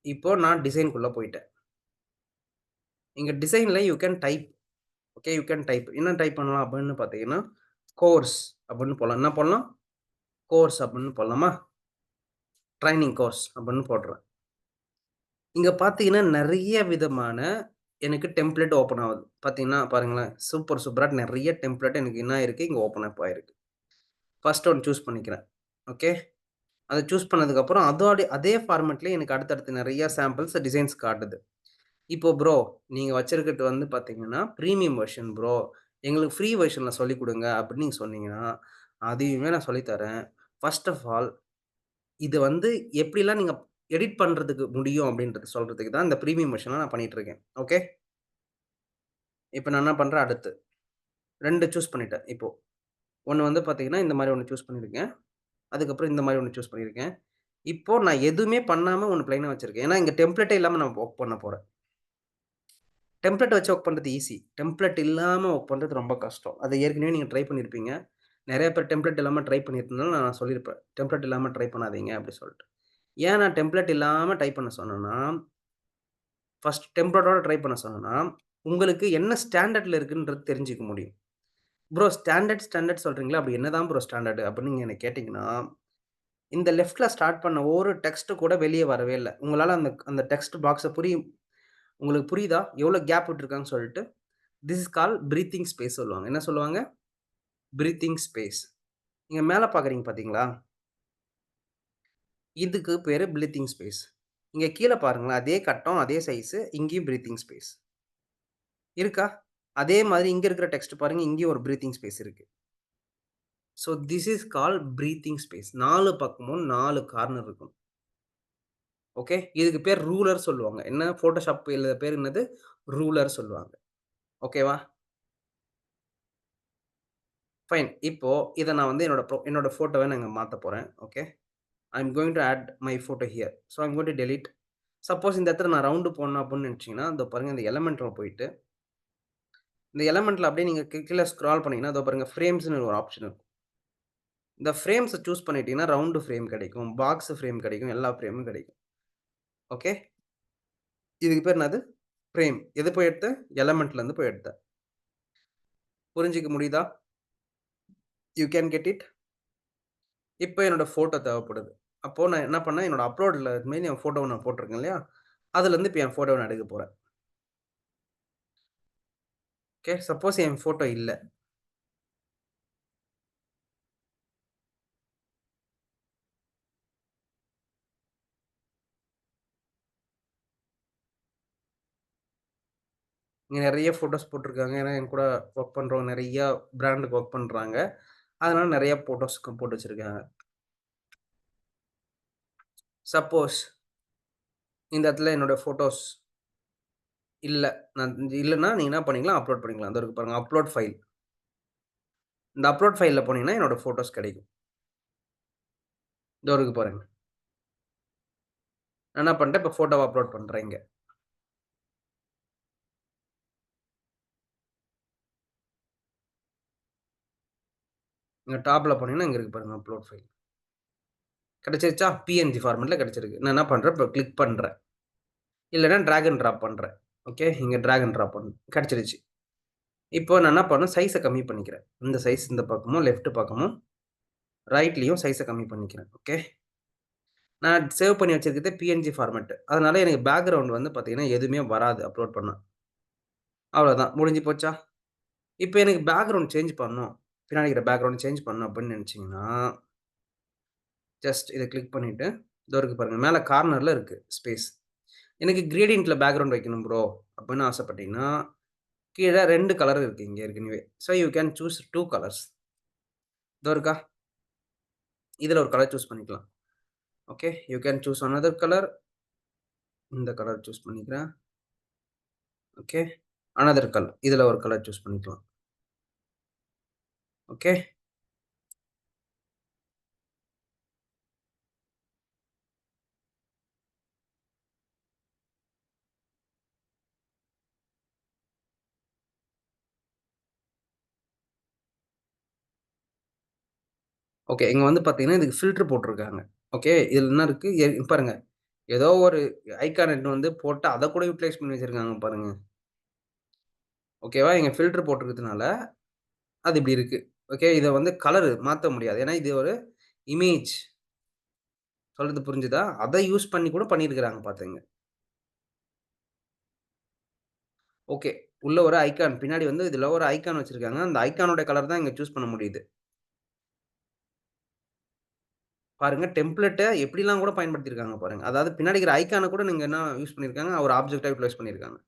இப்போ நான் டிசைன்க்குள்ள போயிட்டேன். இங்க டிசைன்ல you can type. Okay. You can type. என்ன டைப் பண்ணலாம் அப்படின்னு பார்த்தீங்கன்னா, கோர்ஸ் அப்படின்னு போடலாம். என்ன போடலாம்? கோர்ஸ் அப்படின்னு போடலாமா? ட்ரெய்னிங் கோர்ஸ் அப்படின்னு போடுறேன். இங்க பார்த்தீங்கன்னா, நெறைய விதமான எனக்கு டெம்ப்ளேட் ஓப்பன் ஆவுது. பார்த்தீங்கன்னா பாருங்களேன். சூப்பரா நெறைய டெம்ப்ளேட் எனக்கு என்ன ஆயிருக்கு, இங்க ஓப்பன் அப் ஆயிருக்கு. ஃபர்ஸ்ட் ஒன் சூஸ் பண்ணிக்கிறேன். ஓகே. அத சூஸ் பண்ணதுக்கப்புறம் அதே ஃபார்மேட்லயே எனக்கு அடுத்தடுத்து நெறைய சாம்பிள்ஸ், டிசைன்ஸ் காட்டுது. இப்போ ப்ரோ, நீங்க வச்சிருக்கிறது வந்து பார்த்தீங்கன்னா, பிரீமியம் வெர்ஷன் ப்ரோ. எங்களுக்கு ஃப்ரீ வெர்ஷன்ல சொல்லிக் குடுங்க அப்படின்னு நீங்க சொன்னீங்கன்னா, அதையுமே நான் சொல்லி தரேன். ஃபர்ஸ்ட் ஆஃப் ஆல் இது வந்து எப்படிலாம் நீங்க எடிட் பண்றதுக்கு முடியும் அப்படின்றது சொல்றதுக்கு தான் இந்த பிரீமியம் வெர்ஷன்ல நான் பண்ணிட்டு இருக்கேன். ஓகே. இப்ப நான் என்ன பண்றேன் அடுத்து 2 சூஸ் பண்ணிட்டேன் இப்போ. ஒண்ணு வந்து பார்த்தீங்கன்னா, இந்த மாரி ஒண்ணு சூஸ் பண்ணியிருக்கேன். அதுக்கப்புறம் இந்த மாரி ஒண்ணு சூஸ் பண்ணியிருக்கேன். இப்போ நான் எதுவுமே பண்ணாம ஒண்ணு பிளெயினா வச்சிருக்கேன். ஏன்னா, இங்க டெம்ப்ளேட்டே இல்லாம நான் வொர்க் பண்ண போறேன். டெம்ப்ளேட் வச்சு வொர்க் பண்றது ஈஸி. டெம்ப்ளேட் இல்லாம வொர்க் பண்றது ரொம்ப கஷ்டம். அத ஏற்கனவே நீங்க ட்ரை பண்ணியிருப்பீங்க. நெறைய பேர் டெம்ப்ளேட் இல்லாம ட்ரை பண்ணியிருந்தனால நான் சொல்லியிருப்பேன். டெம்ப்ளேட் இல்லாம ட்ரை பண்ணாதீங்க அப்படி சொல்ட்டு. ஏன் நான் டெம்ப்ளேட் இல்லாம டைப் பண்ண சொன்னேன்னா, ஃபர்ஸ்ட் டெம்ப்ளேட்டோட ட்ரை பண்ண சொன்னேன்னா, உங்களுக்கு என்ன ஸ்டாண்டர்ட்ல இருக்குன்றது தெரிஞ்சுக்க முடியும். ப்ரோ ஸ்டாண்டர்ட் சொல்றீங்களா? அப்படி என்னதான் ப்ரோ ஸ்டாண்டர்ட் அப்படின்னு நீங்க என்ன கேட்டீங்கன்னா, இந்த லெஃப்ட்ல ஸ்டார்ட் பண்ண ஒரு டெக்ஸ்ட் கூட வெளிய வரவே இல்ல. உங்களால அந்த அந்த டெக்ஸ்ட் பாக்ஸ உங்களுக்கு புரியுதா? எவ்வளோ கேப் விட்டுருக்காங்கன்னு சொல்லிட்டு. This is called breathing space சொல்லுவாங்க. என்ன சொல்லுவாங்க? Breathing space. நீங்க மேல பார்க்குறீங்க பார்த்தீங்களா? இதுக்கு பேரு பிரீத்திங் ஸ்பேஸ். இங்க கீழ பாருங்களேன். அதே கட்டம், அதே சைஸ். இங்கேயும் பிரீத்திங் ஸ்பேஸ். இருக்கா? அதே மாதிரி இங்க இருக்கிற டெக்ஸ்ட் பாருங்க. இங்கேயும் ஒரு பிரீத்திங் ஸ்பேஸ் இருக்கு. So this is called breathing space. 4 பக்கமும் 4 கார்னர் இருக்கும். ஓகே. இதுக்கு பேர் ரூலர் சொல்லுவாங்க. என்ன Photoshop எழுத பேர் என்னது? ரூலர் சொல்லுவாங்க. ஓகேவா? ஃபைன். இப்போ இத நான் வந்து என்னோட ஃபோட்டோவ நான் இங்க மாத்தப் போறேன். Okay. I am going to add my photo here. So I am going to delete. Suppose இந்த இடத்துல நான் ரவுண்டு போடணும் அப்படின்னு நினைச்சீங்கன்னா, இதோ பாருங்க இந்த எலிமென்ட்ல போயிட்டு, இந்த எலிமென்ட்ல அப்படியே நீங்க கீழ ஸ்க்ரால் பண்ணீங்கன்னா, இதோ பாருங்க ஃப்ரேம்ஸ்ன்னு ஒரு ஆப்ஷன் இருக்கும். இந்த ஃப்ரேம்ஸ சூஸ் பண்ணிட்டீங்கன்னா, ரவுண்டு ஃப்ரேம் கிடைக்கும். பாக்ஸ் ஃப்ரேம் கிடைக்கும். எல்லா ஃப்ரேமும் கிடைக்கும். ஓகே. இதுக்கு பேர் என்னது? ஃப்ரேம். எது போய் எடுத்தேன்? எலிமென்ட்ல இருந்து போய் எடுத்தேன். புரிஞ்சுக்க முடியுதா? You can get it? இப்ப என்னோட ஃபோட்டோ தேவைப்படுது. அப்போ நான் என்ன பண்ணேன், என்னோட அப்லோட்ல இதுமாரி என் ஃபோட்டோவ நான் போட்டிருக்கேன் இல்லையா? அதுலருந்து இப்ப என் ஃபோட்டோவ நான் எடுக்க போறேன். ஓகே. சப்போஸ் என் ஃபோட்டோ இல்ல. இங்க நெறைய ஃபோட்டோஸ் போட்டுருக்காங்க. ஏன்னா, என் கூட ஒர்க் பண்றவங்க நெறைய பிராண்டுக்கு ஒர்க் பண்றாங்க. அதனால நெறைய ஃபோட்டோஸ் போட்டு வச்சிருக்காங்க. சப்போஸ் இந்த இடத்துல என்னோட ஃபோட்டோஸ் இல்ல. நான் இல்லன்னா நீங்க என்ன பண்ணிக்கலாம், அப்லோட் பண்ணிக்கலாம். இதோ இருக்கு பாருங்க. Upload file. இந்த அப்லோட் ஃபைல்ல போனீங்கன்னா, என்னோட ஃபோட்டோஸ் கிடைக்கும். இதோ இருக்கு பாருங்க. நான் என்ன பண்ட்டேன், இப்ப ஃபோட்டோவ அப்லோட் பண்றேன் இங்க. இங்க டாப்ல போனீங்கன்னா, இங்க இருக்கு பாருங்க அப்லோட் ஃபைல். கிடைச்சிருச்சா? பிஎன்ஜி ஃபார்மேட்ல கிடைச்சிருக்கு. நான் என்ன பண்றேன், இப்ப கிளிக் பண்றேன். இல்லன்னா டிராக் அண்ட் டிராப் பண்றேன். ஓகே. இங்க டிராக் அண்ட் டிராப் பண்ணணும். கிடைச்சிருச்சு. இப்போ நான் என்ன பண்ணணும், சைஸ கம்மி பண்ணிக்கிறேன். இந்த சைஸ் இந்த பக்கமும், லெஃப்ட் பக்கமும், ரைட்லயும் சைஸ கம்மி பண்ணிக்கிறேன். ஓகே. நான் சேவ் பண்ணி வச்சிருக்கிறது பிஎன்ஜி ஃபார்மேட். அதனால எனக்கு பேக்கிரவுண்ட் வந்து பார்த்தீங்கன்னா, எதுவுமே வராது அப்லோட் பண்ணா. அவ்வளோதான். முடிஞ்சு போச்சா? இப்ப எனக்கு பேக்கிரவுண்ட் சேஞ்ச் பண்ணணும். பின்னாடி இருக்கிற பேக்கிரவுண்ட் சேஞ்ச் பண்ணணும் அப்படின்னு நினைச்சீங்கன்னா, ஜஸ்ட் இத கிளிக் பண்ணிட்டு, இதோ இருக்கு பாருங்க. மேல கார்னர்ல இருக்கு ஸ்பேஸ். எனக்கு கிரேடியன்ட்ல பேக்கிரவுண்ட் வைக்கணும் ப்ரோ அப்படின்னு ஆசைப்பட்டீங்கன்னா, கீழ 2 கலர் இருக்கு இங்க ஏற்கனவே. So you can choose 2 colours. இதோ இருக்கா? இதுல ஒரு கலர் சூஸ் பண்ணிக்கலாம். Okay. You can choose another colour. இந்த கலர் சூஸ் பண்ணிக்கிறேன். ஓகே. Another colour. இதுல ஒரு கலர் சூஸ் பண்ணிக்கலாம். ஓகே. ஓகே. இங்க வந்து பார்த்தீங்கன்னா, இதுக்கு ஃபில்டர் போட்டுருக்காங்க. ஓகே. இதுல என்ன இருக்கு? பாருங்க. ஏதோ ஒரு ஐகான் எடுத்துட்டு வந்து போட்டு அத கூட யூட்டிலைஸ் பண்ணி வச்சிருக்காங்க பாருங்க. ஓகேவா? இங்க ஃபில்டர் போட்டிருக்கிறதுனால, அது இப்படி இருக்கு. ஓகே. இத வந்து கலர் மாத்த முடியாது. ஏன்னா, இது ஒரு இமேஜ். சொல்றது புரிஞ்சுதா? அத யூஸ் பண்ணி கூட பண்ணியிருக்கிறாங்க பாத்துங்க. ஓகே. உள்ள ஒரு ஐகான் பின்னாடி வந்து இதுல ஒரு ஐகான் வச்சிருக்காங்க. அந்த ஐகானோட கலர் தான் இங்க சூஸ் பண்ண முடியுது. பாருங்க டெம்ப்ளேட்ட எப்படிலாம் கூட பயன்படுத்தியிருக்காங்க பாருங்க. அதாவது பின்னாடி இருக்கிற ஐகான கூட நீங்க என்ன யூஸ் பண்ணியிருக்காங்க, ஒரு ஆப்ஜெக்ட்டா யூட்டிலைஸ் பண்ணியிருக்காங்க.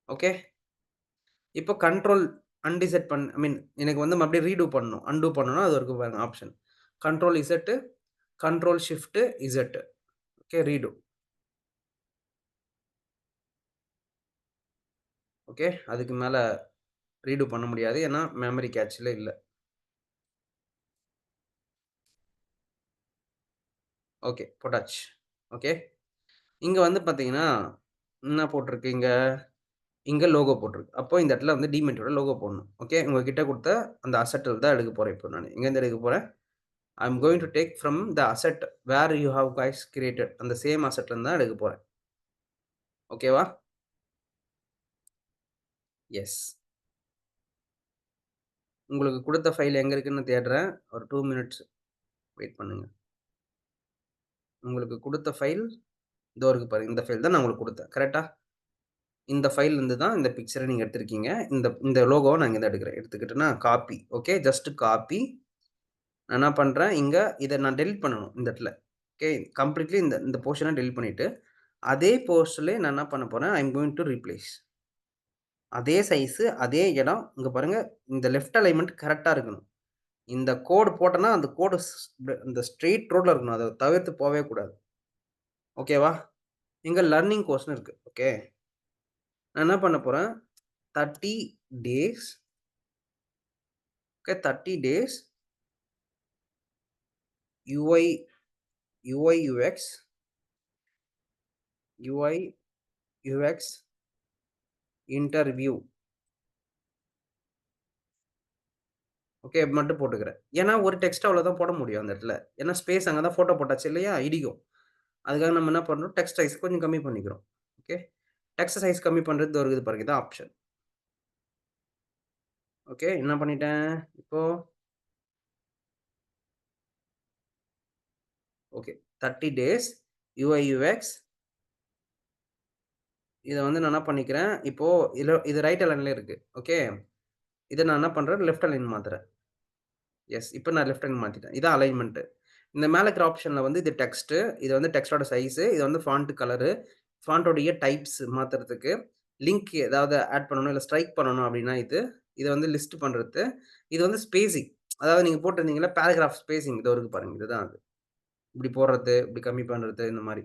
ஓகே. இப்போ கண்ட்ரோல் அன்டிசெட் ஐ மீன் எனக்கு வந்து மறுபடியும் ரீடூ பண்ணணும். அன்டூ பண்ணணும்னா அது இருக்கு பாருங்க option. Control Z, control shift Z. Okay. Redo. Okay. அதுக்கு மேல ரீடோ பண்ண முடியாது. ஏன்னா மெமரி கேட்ச்ல இல்ல. ஓகே. போட்டாச்சு. ஓகே. இங்க வந்து பார்த்தீங்கன்னா, என்ன போட்டிருக்கு இங்க? இங்க லோகோ போட்டிருக்கு. அப்போ இந்த இடத்துல வந்து டிமெட்டோட லோகோ போடணும். ஓகே. உங்ககிட்ட குடுத்த அந்த அசெட்ல தான் எடுக்க போறேன் இப்போ நானு. எங்கேருந்து எடுக்க போறேன்? I am going to take from the asset where you have guys created. அந்த சேம் அசெட்ல இருந்து தான் எடுக்க போறேன். ஓகேவா? எஸ். உங்களுக்கு குடுத்த ஃபைல் எங்க இருக்குன்னு தேடுறேன். ஒரு 2 மினிட்ஸ் வெயிட் பண்ணுங்க. உங்களுக்கு குடுத்த ஃபைல் இதோ இருக்கு பாருங்க. இந்த ஃபைல் தான் நான் உங்களுக்கு குடுத்தேன். கரெக்ட்டா? இந்த ஃபைல்ல இருந்து தான் இந்த பிக்சர நீங்க எடுத்திருக்கீங்க. இந்த இந்த லோகோவ நான் இங்க இருந்து எடுக்கிறேன். எடுத்துக்கிட்டேன்னா காப்பி. ஓகே. Just copy. நான் என்ன பண்றேன், இங்க இத நான் டெலீட் பண்ணணும் இந்த இடத்துல. ஓகே. கம்ப்ளீட்லி இந்த இந்த போர்ஷன டெலீட் பண்ணிட்டு, அதே போர்ஷன்லயே நான் என்ன பண்ண போறேன், I am going to replace. அதே சைஸ், அதே இடம். இங்க பாருங்க, இந்த லெஃப்ட் அலைன்மென்ட் கரெக்ட்டா இருக்கணும். இந்த கோடு போட்டேன்னா, அந்த கோடு இந்த ஸ்ட்ரெய்ட் ரோட்ல இருக்கணும். அத தவிர்த்து போவே கூடாது. ஓகேவா? இங்க லர்னிங் கோர்ஸ்ன்னு இருக்கு. ஓகே. நான் என்ன பண்ண போறேன், 30 days okay 30 days UI UI UX UI UX interview okay மட்டும் போட்டுக்கிறேன். ஏன்னா, ஒரு டெக்ஸ்ட் அவ்வளோதான் போட முடியும் அந்த இடத்துல. ஏன்னா, ஸ்பேஸ் அங்க தான் ஃபோட்டோ போட்டாச்சு இல்லையா? இடிக்கும். அதுக்காக நம்ம என்ன பண்றோம், டெக்ஸ்ட் சைஸ் கொஞ்சம் கம்மி பண்ணிக்கிறோம். ஓகே. டெக்ஸ்ட் சைஸ் கம்மி பண்றது இதோ இருக்குது பாருங்க. இதான் ஆப்ஷன். ஓகே. என்ன பண்ணிட்டேன், இப்போ ஓகே. 30 டேஸ் UI UX இத வந்து நான் என்ன பண்ணிக்கிறேன், இப்போ இது ரைட் அலைன்ல இருக்கு. ஓகே. இத நான் என்ன பண்றேன், லெஃப்ட் அலைன் மாத்துறேன். எஸ். இப்ப நான் லெஃப்ட் ஹேண்ட் மாத்திட்டேன். இதான் அலைன்மென்ட். இந்த மேல இருக்கிற ஆப்ஷன்ல வந்து இது டெக்ஸ்ட். இது வந்து டெக்ஸ்ட்டோட சைஸ். இது வந்து ஃபாண்ட் கலரு. ஃபாண்டோடைய டைப்ஸ் மாத்துறதுக்கு. லிங்க் ஏதாவது ஆட் பண்ணணும், இல்ல ஸ்ட்ரைக் பண்ணணும் அப்டின்னா இது. இத வந்து லிஸ்ட் பண்றது. இது வந்து ஸ்பேசிங். அதாவது நீங்க போட்டிருந்தீங்கல்ல பேராகிராஃப் ஸ்பேசிங் இதோ இருக்கு பாருங்க. இதுதான் அது. இப்டி போடுறது, இப்டி கம்மி பண்றது இந்த மாரி.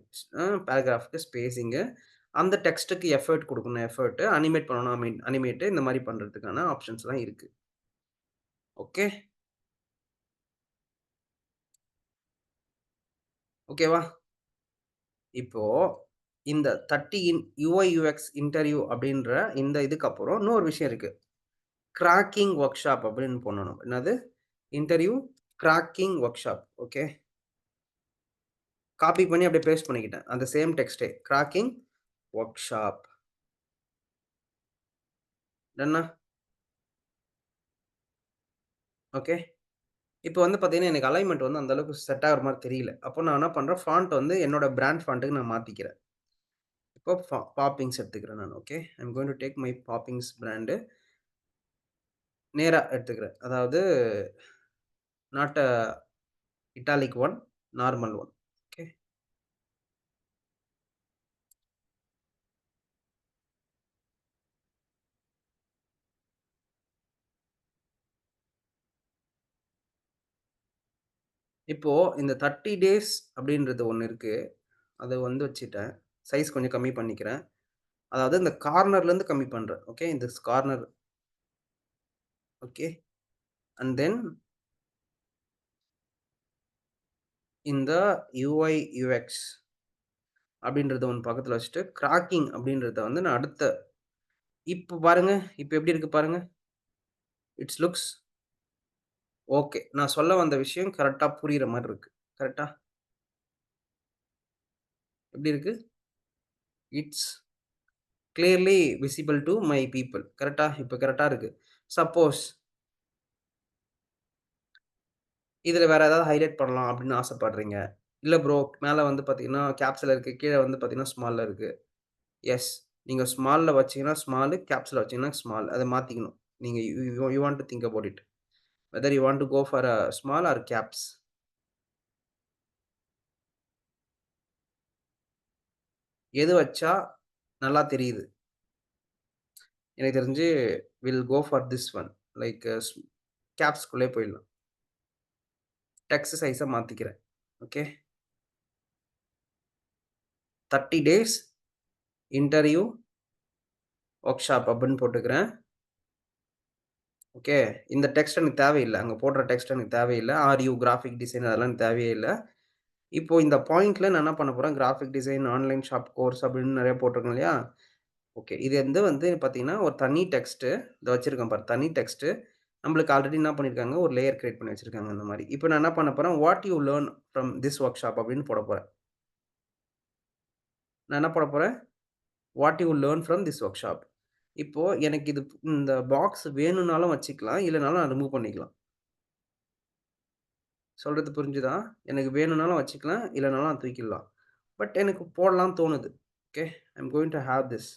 பேராகிராஃப்க்கு ஸ்பேசிங்கு. அந்த டெக்ஸ்ட்க்கு எஃபோர்ட் குடுக்கணும் அனிமேட் பண்ணணும் அனிமேட் இந்த மாரி பண்றதுக்கான ஆப்ஷன்ஸ்லாம் இருக்கு. ஓகே. ஓகேவா? இப்போ இந்த 30 UI, UX இன்டர்வியூ அப்படின்ற இந்த இதுக்கு அப்புறம் இன்னொரு விஷயம் இருக்கு. கிராக்கிங் வொர்க்ஷாப் அப்படின்னு பண்ணணும். என்னது? Interview cracking workshop. Okay. Copy பண்ணி அப்படியே பேஸ்ட் பண்ணிக்கிட்டேன். அந்த சேம் டெக்ஸ்ட்டே. Cracking workshop. டன்னா? ஓகே. இப்போ வந்து பார்த்தீங்கன்னா, எனக்கு அலைன்மென்ட் வந்து அந்த அளவுக்கு செட் ஆகுற மாரி தெரியல. அப்போ நான் என்ன பண்றேன், ஃபாண்ட் வந்து என்னோட பிராண்ட் ஃபாண்ட்க்கு நான் மாத்திக்கிறேன். இப்போ பாப்பிங்ஸ் எடுத்துக்கிறேன் நான். Okay. I am going to take my Poppins brand. நேரா எடுத்துக்கிறேன். அதாவது not italic one, normal one. Okay. இப்போ இந்த 30 டேஸ் அப்படின்றது ஒண்ணு இருக்கு. அத வந்து வச்சுட்டேன். சைஸ் கொஞ்சம் கம்மி பண்ணிக்கிறேன். அதாவது இந்த கார்னர்லேருந்து கம்மி பண்றேன். Okay. This corner okay. And then இந்த UI, UX அப்படின்றத ஒண்ணு பக்கத்துல வச்சுட்டு, கிராக்கிங் அப்படின்றத வந்து நான் அடுத்த இப்ப பாருங்க. இப்ப எப்படி இருக்கு பாருங்க. It's looks okay. நான் சொல்ல வந்த விஷயம் கரெக்ட்டா புரியிற மாரி இருக்கு. கரெக்ட்டா? எப்படி இருக்கு? It's clearly visible to my people. கரெக்ட்டா? இப்ப கரெக்ட்டா இருக்கு. சப்போஸ் இதுல வேற ஏதாவது ஹைலைட் பண்ணலாம் அப்படின்னு ஆசைப்படுறீங்க. இல்ல ப்ரோ மேல வந்து பார்த்தீங்கன்னா, கேப்ஸ்ல இருக்கு. கீழ வந்து பார்த்தீங்கன்னா, ஸ்மால்ல இருக்கு. எஸ். நீங்க ஸ்மால்ல வச்சீங்கன்னா ஸ்மாலு, கேப்ஸ்ல வச்சீங்கன்னா ஸ்மால். அத மாத்திக்கணும். நீங்க you you you want to think about it. Whether you want to go for small or caps. எது வச்சா நல்லா தெரியுது? எனக்கு தெரிஞ்சு will go for this one. Like கேப்ஸ்க்குள்ளயே போயிடலாம். டெக்ஸ்ட் சைஸ மாத்திக்கிறேன். Okay. 30 days interview workshop அப்படின்னு போட்டுக்கிறேன். ஓகே. இந்த டெக்ஸ்ட் எனக்கு தேவையில்ல. அங்க போடுற டெக்ஸ்ட் எனக்கு தேவையில்ல. ஆர் யூ கிராபிக் டிசைன் அதெல்லாம் எனக்கு தேவையே இல்ல. இப்போ இந்த பாயிண்ட்ல நான் என்ன பண்ண போறேன், graphic design, online shop course அப்படின்னு நெறைய போட்டிருக்கேன் இல்லையா? ஓகே. இது வந்து பார்த்தீங்கன்னா, ஒரு தனி டெக்ஸ்ட்டு. இதோ வச்சிருக்கேன் பாரு. தனி டெக்ஸ்ட்டு. நம்மளுக்கு ஆல்ரெடி என்ன பண்ணியிருக்காங்க, ஒரு லேயர் கிரியேட் பண்ணி வச்சிருக்காங்க இந்த மாரி. இப்போ நான் என்ன பண்ண போறேன், what you learn from this work shop அப்படின்னு போடப் போறேன். நான் என்ன போடப் போறேன், what you learn from this work shop. இப்போ எனக்கு இது இந்த பாக்ஸ் வேணும்னாலும் வச்சுக்கலாம். இல்லனாலும் நான் ரிமூவ் பண்ணிக்கலாம். சொல்றது புரிஞ்சுதா? எனக்கு வேணும்னாலும் வச்சுக்கலாம். இல்லனாலும் நான் தூக்கிடலாம். பட் எனக்கு போடலாம்னு தோணுது. Okay. I am going to have this.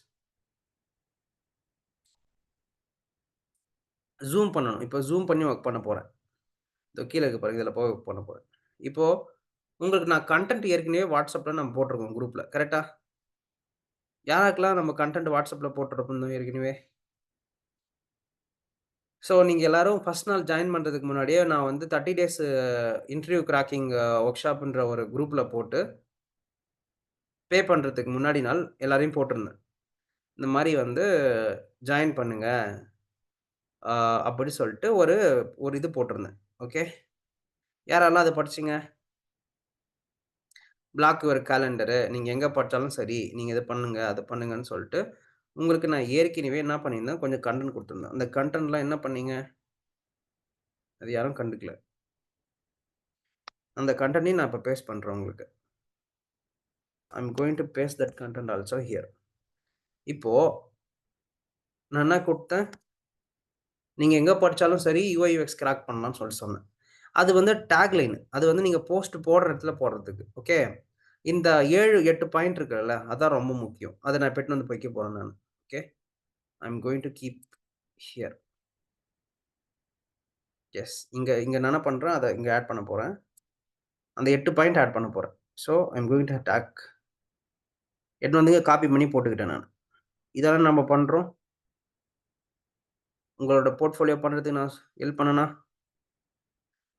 Zoom பண்ணணும். இப்போ ஜூம் பண்ணி ஒர்க் பண்ண போறேன். இதோ கீழ இருக்கு பாருங்க. இதில போய் ஒர்க் பண்ண போறேன். இப்போ உங்களுக்கு நான் கன்டென்ட் ஏற்கனவே WhatsAppல நம்ம போட்டுருக்கோம் குரூப்ல. கரெக்ட்டா? யாருக்கெல்லாம் நம்ம கன்டென்ட் WhatsAppல போட்டுருப்போம் ஏற்கனவே? ஸோ நீங்க எல்லாரும் ஃபர்ஸ்ட் நாள் ஜாயின் பண்றதுக்கு முன்னாடியே நான் வந்து 30 டேஸ் இன்டர்வியூ கிராக்கிங் வொர்க் ஷாப்ன்ற ஒரு குரூப்ல போட்டு பே பண்றதுக்கு முன்னாடி நாள் எல்லாரையும் போட்டிருந்தேன். இந்த மாரி வந்து ஜாயின் பண்ணுங்க. ஆ அப்படி சொல்ட்டு ஒரு ஒரு இது போட்டிருந்தேன். ஓகே. யாரெல்லாம் அத படிச்சீங்க? Black your calendar. நீங்க எங்க படிச்சாலும் சரி, நீங்க இத பண்ணுங்க, அத பண்ணுங்கன்னு சொல்ட்டு, உங்களுக்கு நான் ஏற்கனவே என்ன பண்ணியிருந்தேன், கொஞ்சம் கன்டென்ட் குடுத்துருந்தேன். அந்த கன்டென்ட்லாம் என்ன பண்ணீங்க? அது யாரும் கண்டுக்கல. அந்த கன்டென்ட்டையும் நான் இப்ப பேஸ்ட் பண்றேன் உங்களுக்கு. I am going to paste that content also here. இப்போ நான் என்ன குடுத்தேன்? நீங்க எங்க படிச்சாலும் சரி, யுஐ, யுஎக்ஸ் கிராக் பண்ணலாம்னு சொல்லிட்டு சொன்னேன். அது வந்து டாக் லைன். அது வந்து நீங்க போஸ்ட் போடுற இடத்துல போடுறதுக்கு. ஓகே. இந்த 7, 8 பாயிண்ட் இருக்குல்ல, அதான் ரொம்ப முக்கியம். அத நான் இப்ப எடுத்துட்டு வந்து வைக்க போறேன் நானு. Okay. I am going to keep here. Yes. இங்க இங்க நான் என்ன பண்றேன், அத இங்க ஆட் பண்ண போறேன். அந்த 8 பாயிண்ட் ஆட் பண்ண போறேன். So, I am going to talk. எடுத்துட்டு வந்து காப்பி பண்ணி போட்டுக்கிட்டேன் நானு. இதெல்லாம் நம்ம பண்றோம். உங்களோட போர்ட்ஃபோலியோ பண்றதுக்கு நான் ஹெல்ப் பண்ணனா?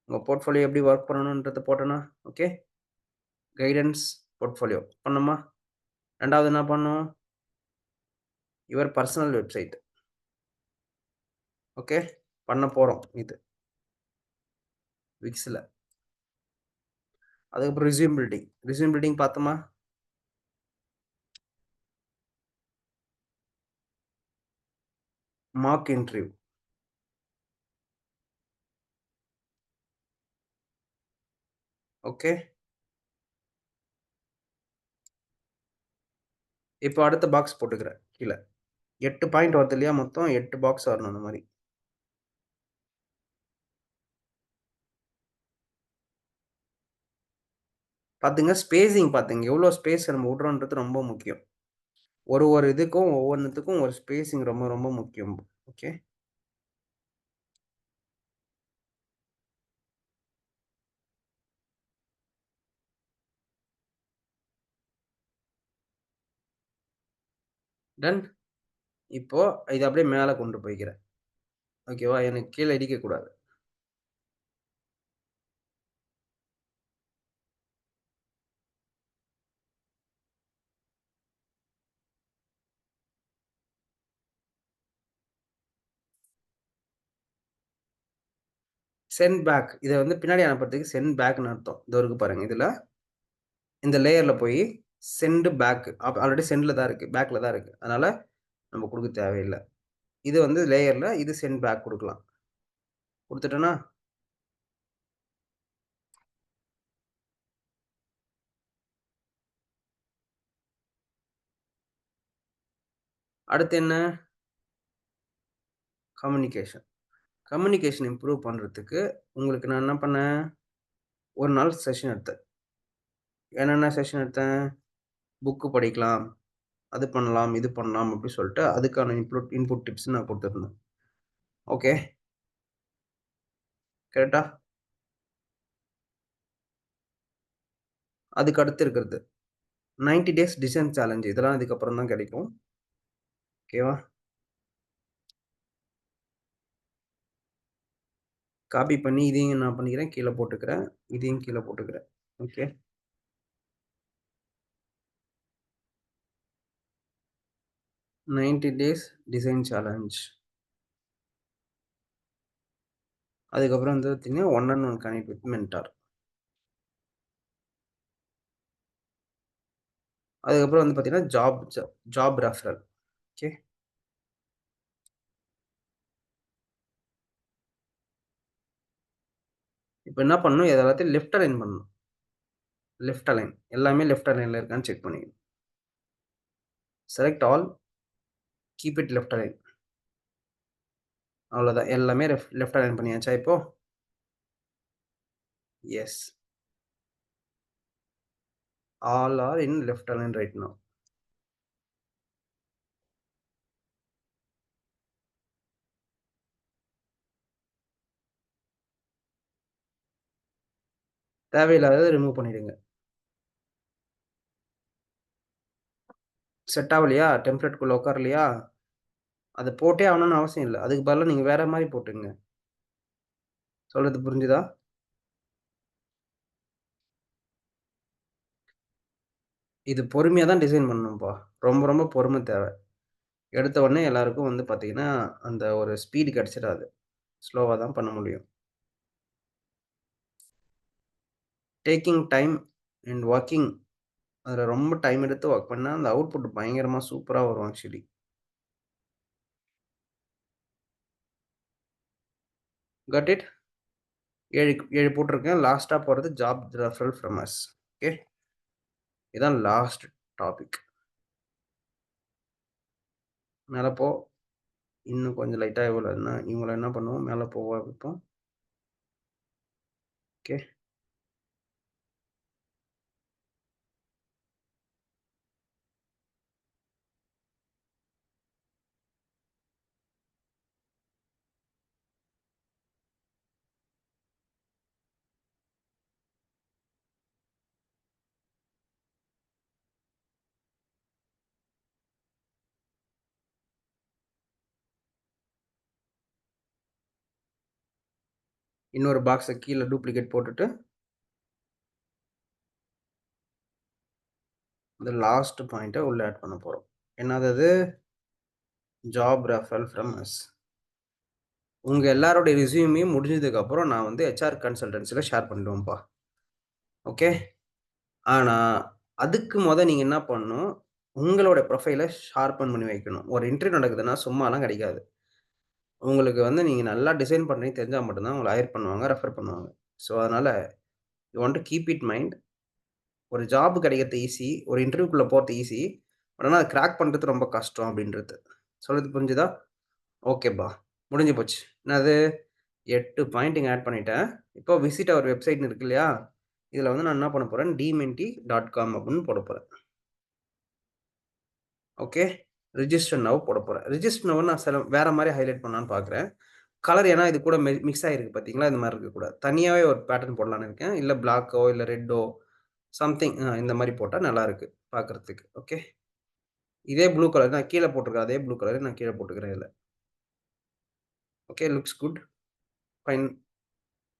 உங்க போர்ட்ஃபோலியோ எப்படி வொர்க் பண்ணணும்ன்றத போட்டேனா? ஓகே. கைடன்ஸ் போர்ட்ஃபோலியோ பண்ணோமா? 2வது என்ன பண்ணோம்? Your personal website. ஓகே. பண்ண போறோம் இது. விக்ஸ்ல. அதுக்கப்புறம் ரெஸ்யூம் பில்டிங். ரெஸ்யூம் பில்டிங் பார்த்தோமா? Mark interview. ஓகே. இப்போ அடுத்த பாக்ஸ் போட்டுக்கிறேன் கீழ. 8 பாயிண்ட் வருது இல்லையா? மொத்தம் 8 பாக்ஸ் வரணும் அந்த மாரி. பாத்துங்க ஸ்பேசிங் பாத்துங்க. எவ்வளோ ஸ்பேஸ் நம்ம விடுறோம்ன்றது ரொம்ப முக்கியம். ஒரு ஒரு இதுக்கும் ஒவ்வொன்னுத்துக்கும் ஒரு ஸ்பேசிங் ரொம்ப ரொம்ப முக்கியம். ஓகே. டன். இப்போ இத அப்படியே மேல கொண்டு போய்க்கிறேன். ஓகேவா? எனக்கு கீழ இடிக்கக்கூடாது. Send back. இத வந்து பின்னாடி அனுப்புறதுக்கு சென்ட் பேக்ன்னு அர்த்தம். இதோ இருக்கு பாருங்க. இதுல இந்த லேயர்ல போயி சென்ட் பேக். ஆல்ரெடி சென்ட்ல தான் இருக்கு. பேக்ல தான் இருக்கு. அதனால நம்ம குடுக்க தேவையில்ல. இது வந்து லேயர்ல இது சென்ட் பேக் குடுக்கலாம். குடுத்துட்டேனா? அடுத்து என்ன? கம்யூனிகேஷன். கம்யூனிகேஷன் இம்ப்ரூவ் பண்றதுக்கு உங்களுக்கு நான் என்ன பண்ணேன்? ஒரு நாள் செஷன் எடுத்தேன். என்னென்ன செஷன் எடுத்தேன்? புக் படிக்கலாம், அது பண்ணலாம், இது பண்ணலாம் அப்படி சொல்லிட்டு அதுக்கான இன்புட் டிப்ஸ் நான் குடுத்திருந்தேன். ஓகே. கரெக்ட்டா? அதுக்கு அடுத்து இருக்கிறது 90 டேஸ் டிசைன் சேலஞ்ச் இதெல்லாம் இதுக்கப்புறம் தான் கிடைக்கும். ஓகேவா? காப்பி பண்ணி இதையும் என்ன பண்ணிக்கிறேன், கீழ போட்டுக்கிறேன். இதையும் கீழ போட்டுக்கிறேன். ஓகே. 90 days design challenge. அதுக்கப்புறம் வந்து பார்த்தீங்கன்னா, 1-on-1 கனெக்ட் வித் மென்டார். அதுக்கப்புறம் வந்து பார்த்தீங்கன்னா, ஜாப் ரெஃபரல். ஓகே. இப்ப என்ன பண்ணணும்? இது எல்லாத்தையும் லெஃப்ட் அலைன் பண்ணணும். Left align. எல்லாமே லெஃப்ட் அலைன்ல இருக்கான்னு செக் பண்ணிக்கணும். Select all, keep it left align. அவ்வளோதான். எல்லாமே லெஃப்ட் அலைன் பண்ணியாச்சா இப்போ? Yes. All are in left align right now. தேவையில்லாதத ரிமூவ் பண்ணிடுங்க. செட் ஆவலையா? டெம்ப்ளேட்குள்ள உட்காரலையா? அத போட்டே ஆகணும்னு அவசியம் இல்ல. அதுக்கு பதிலா நீங்க வேற மாரி போட்டுக்கங்க. சொல்றது புரிஞ்சுதா? இது பொறுமையா தான் டிசைன் பண்ணணும்ப்பா. ரொம்ப ரொம்ப பொறுமை தேவை. எடுத்த உடனே எல்லாருக்கும் வந்து பார்த்தீங்கன்னா, அந்த ஒரு ஸ்பீடு கிடைச்சிடாது. ஸ்லோவா தான் பண்ண முடியும். டேக்கிங் டைம் அண்ட் வொர்க்கிங் அதில ரொம்ப டைம் எடுத்து வொர்க் பண்ணா, அந்த அவுட்புட் பயங்கரமா சூப்பரா வரும் ஆக்சுவலி. Got it? 7 போட்டிருக்கேன். லாஸ்ட்டா போறது job referral from us. Okay. இதான் லாஸ்ட் டாபிக். மேல போ. இன்னும் கொஞ்சம் லைட்டா இவங்கள என்ன பண்ணுவோம், மேல போக வைப்போம். ஓகே. இன்னொரு பாக்ஸ கீழ டூப்ளிகேட் போட்டுட்டு, இந்த லாஸ்ட் பாயிண்ட்ட உள்ள ஆட் பண்ண போறோம். என்னது அது? Job referral from as. உங்க எல்லாருடைய ரெஸ்யூமையும் முடிஞ்சதுக்கப்புறம் நான் வந்து ஹெச்ஆர் கன்சல்டன்சில ஷேர் பண்ணிடுவேன்ப்பா. ஓகே. ஆனா, அதுக்கு நீங்க என்ன பண்ணணும், உங்களோட ப்ரொஃபைல ஷார்ப்பன் பண்ணி வைக்கணும். ஒரு இன்டர்வியூ நடக்குதுன்னா சும்மாலாம் கிடைக்காது. உங்களுக்கு வந்து நீங்க நல்லா டிசைன் பண்றீங்கன்னு தெரிஞ்சா மட்டும் தான் உங்கள ஹையர் பண்ணுவாங்க, ரெஃபர் பண்ணுவாங்க. ஸோ, அதனால you want to keep it mind. ஒரு ஜாப் கிடைக்கிறது ஈஸி. ஒரு இன்டர்வியூக்குள்ள போறது ஈஸி. பட் ஆனா, அத கிராக் பண்றது ரொம்ப கஷ்டம் அப்படின்றது. சொல்றது புரிஞ்சுதா? ஓகேப்பா. முடிஞ்சு போச்சு. என்னது? 8 பாயிண்ட் இங்க ஆட் பண்ணிட்டேன். இப்போ விசிட் அவர் வெப்சைட்ன்னு இருக்கு இல்லையா? இதுல வந்து நான் என்ன பண்ண போறேன், dmenti.com அப்படின்னு போடப் போறேன். ஓகே. ரிஜிஸ்டர் நவ் போடப் போறேன். ரிஜிஸ்டர் நவ் நான் வேற மாரி ஹைலைட் பண்ணலான்னு பார்க்கிறேன். கலர் ஏன்னா இது கூட மிக்ஸ் ஆயிருக்கு பார்த்தீங்களா? இந்த மாரி இருக்கக்கூடாது. தனியாவே ஒரு பேட்டர்ன் போடலான்னு இருக்கேன். இல்ல பிளாக்கோ, இல்ல ரெட்டோ சம்திங் இந்த மாரி போட்டா நல்லாருக்கு பார்க்கறதுக்கு. ஓகே. இதே ப்ளூ கலர் நான் கீழ போட்டிருக்க அதே ப்ளூ கலர நான் கீழ போட்டுக்கிறேன் இதுல. ஓகே. Looks good. ஃபைன்.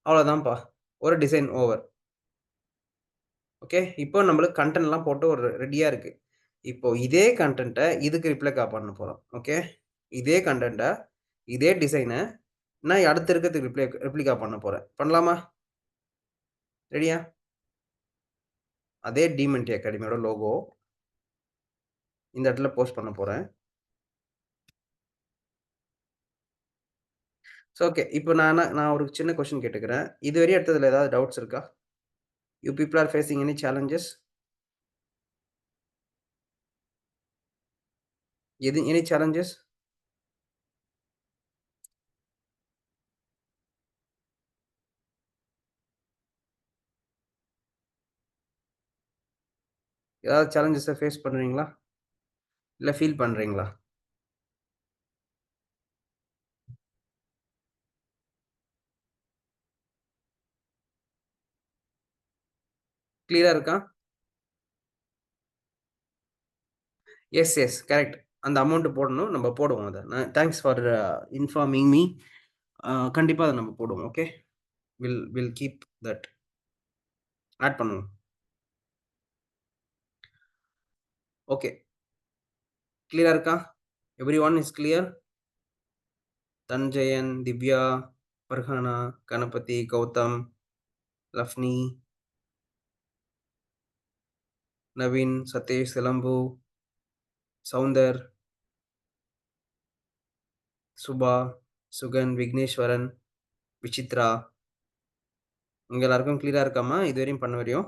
அவ்வளோதான்ப்பா. ஒரு டிசைன் ஓவர். ஓகே. இப்போ நம்மளுக்கு கன்டென்ட்லாம் போட்டு ஒரு ரெடியா இருக்கு. இப்போ இதே கன்டென்ட்ட இதுக்கு ரிப்ளேக்கா பண்ண போறோம். ஓகே. இதே கன்டென்ட்ட, இதே டிசைன நான் அடுத்து இருக்கிறதுக்கு ரெப்ளிகா பண்ண போறேன். பண்ணலாமா? ரெடியா? அதே டிமென்டி அகாடமியோட லோகோ இந்த இடத்துல போஸ்ட் பண்ண போறேன். ஓகே. இப்போ நான் ஒரு சின்ன கொஸ்டின் கேட்டுக்கிறேன். இதுவரையும் எடுத்ததுல ஏதாவது டவுட்ஸ் இருக்கா? You people are facing any challenges? Any challenges? ஏதாவது சேலஞ்சஸ ஃபேஸ் பண்றீங்களா? இல்ல ஃபீல் பண்றீங்களா? கிளியரா இருக்கா? Yes, yes. கரெக்ட். அந்த அமவுண்ட் போடணும். நம்ம போடுவோம் அத. Thanks for informing me. கண்டிப்பா அத நம்ம போடுவோம். Okay. Will keep that. Add பண்ணுவோம். ஓகே. கிளியரா இருக்கா? Everyone is clear? Tanjayan, Divya, Farhana, Ganapati, Gautam, Lafni, Navin, Satish, Silambu, Sounder, Subha, Sugan, Vigneshwaran, Vichitra. உங்க எல்லாருக்கும் கிளியரா இருக்காமா? இதுவரையும் பண்ண வரையும்.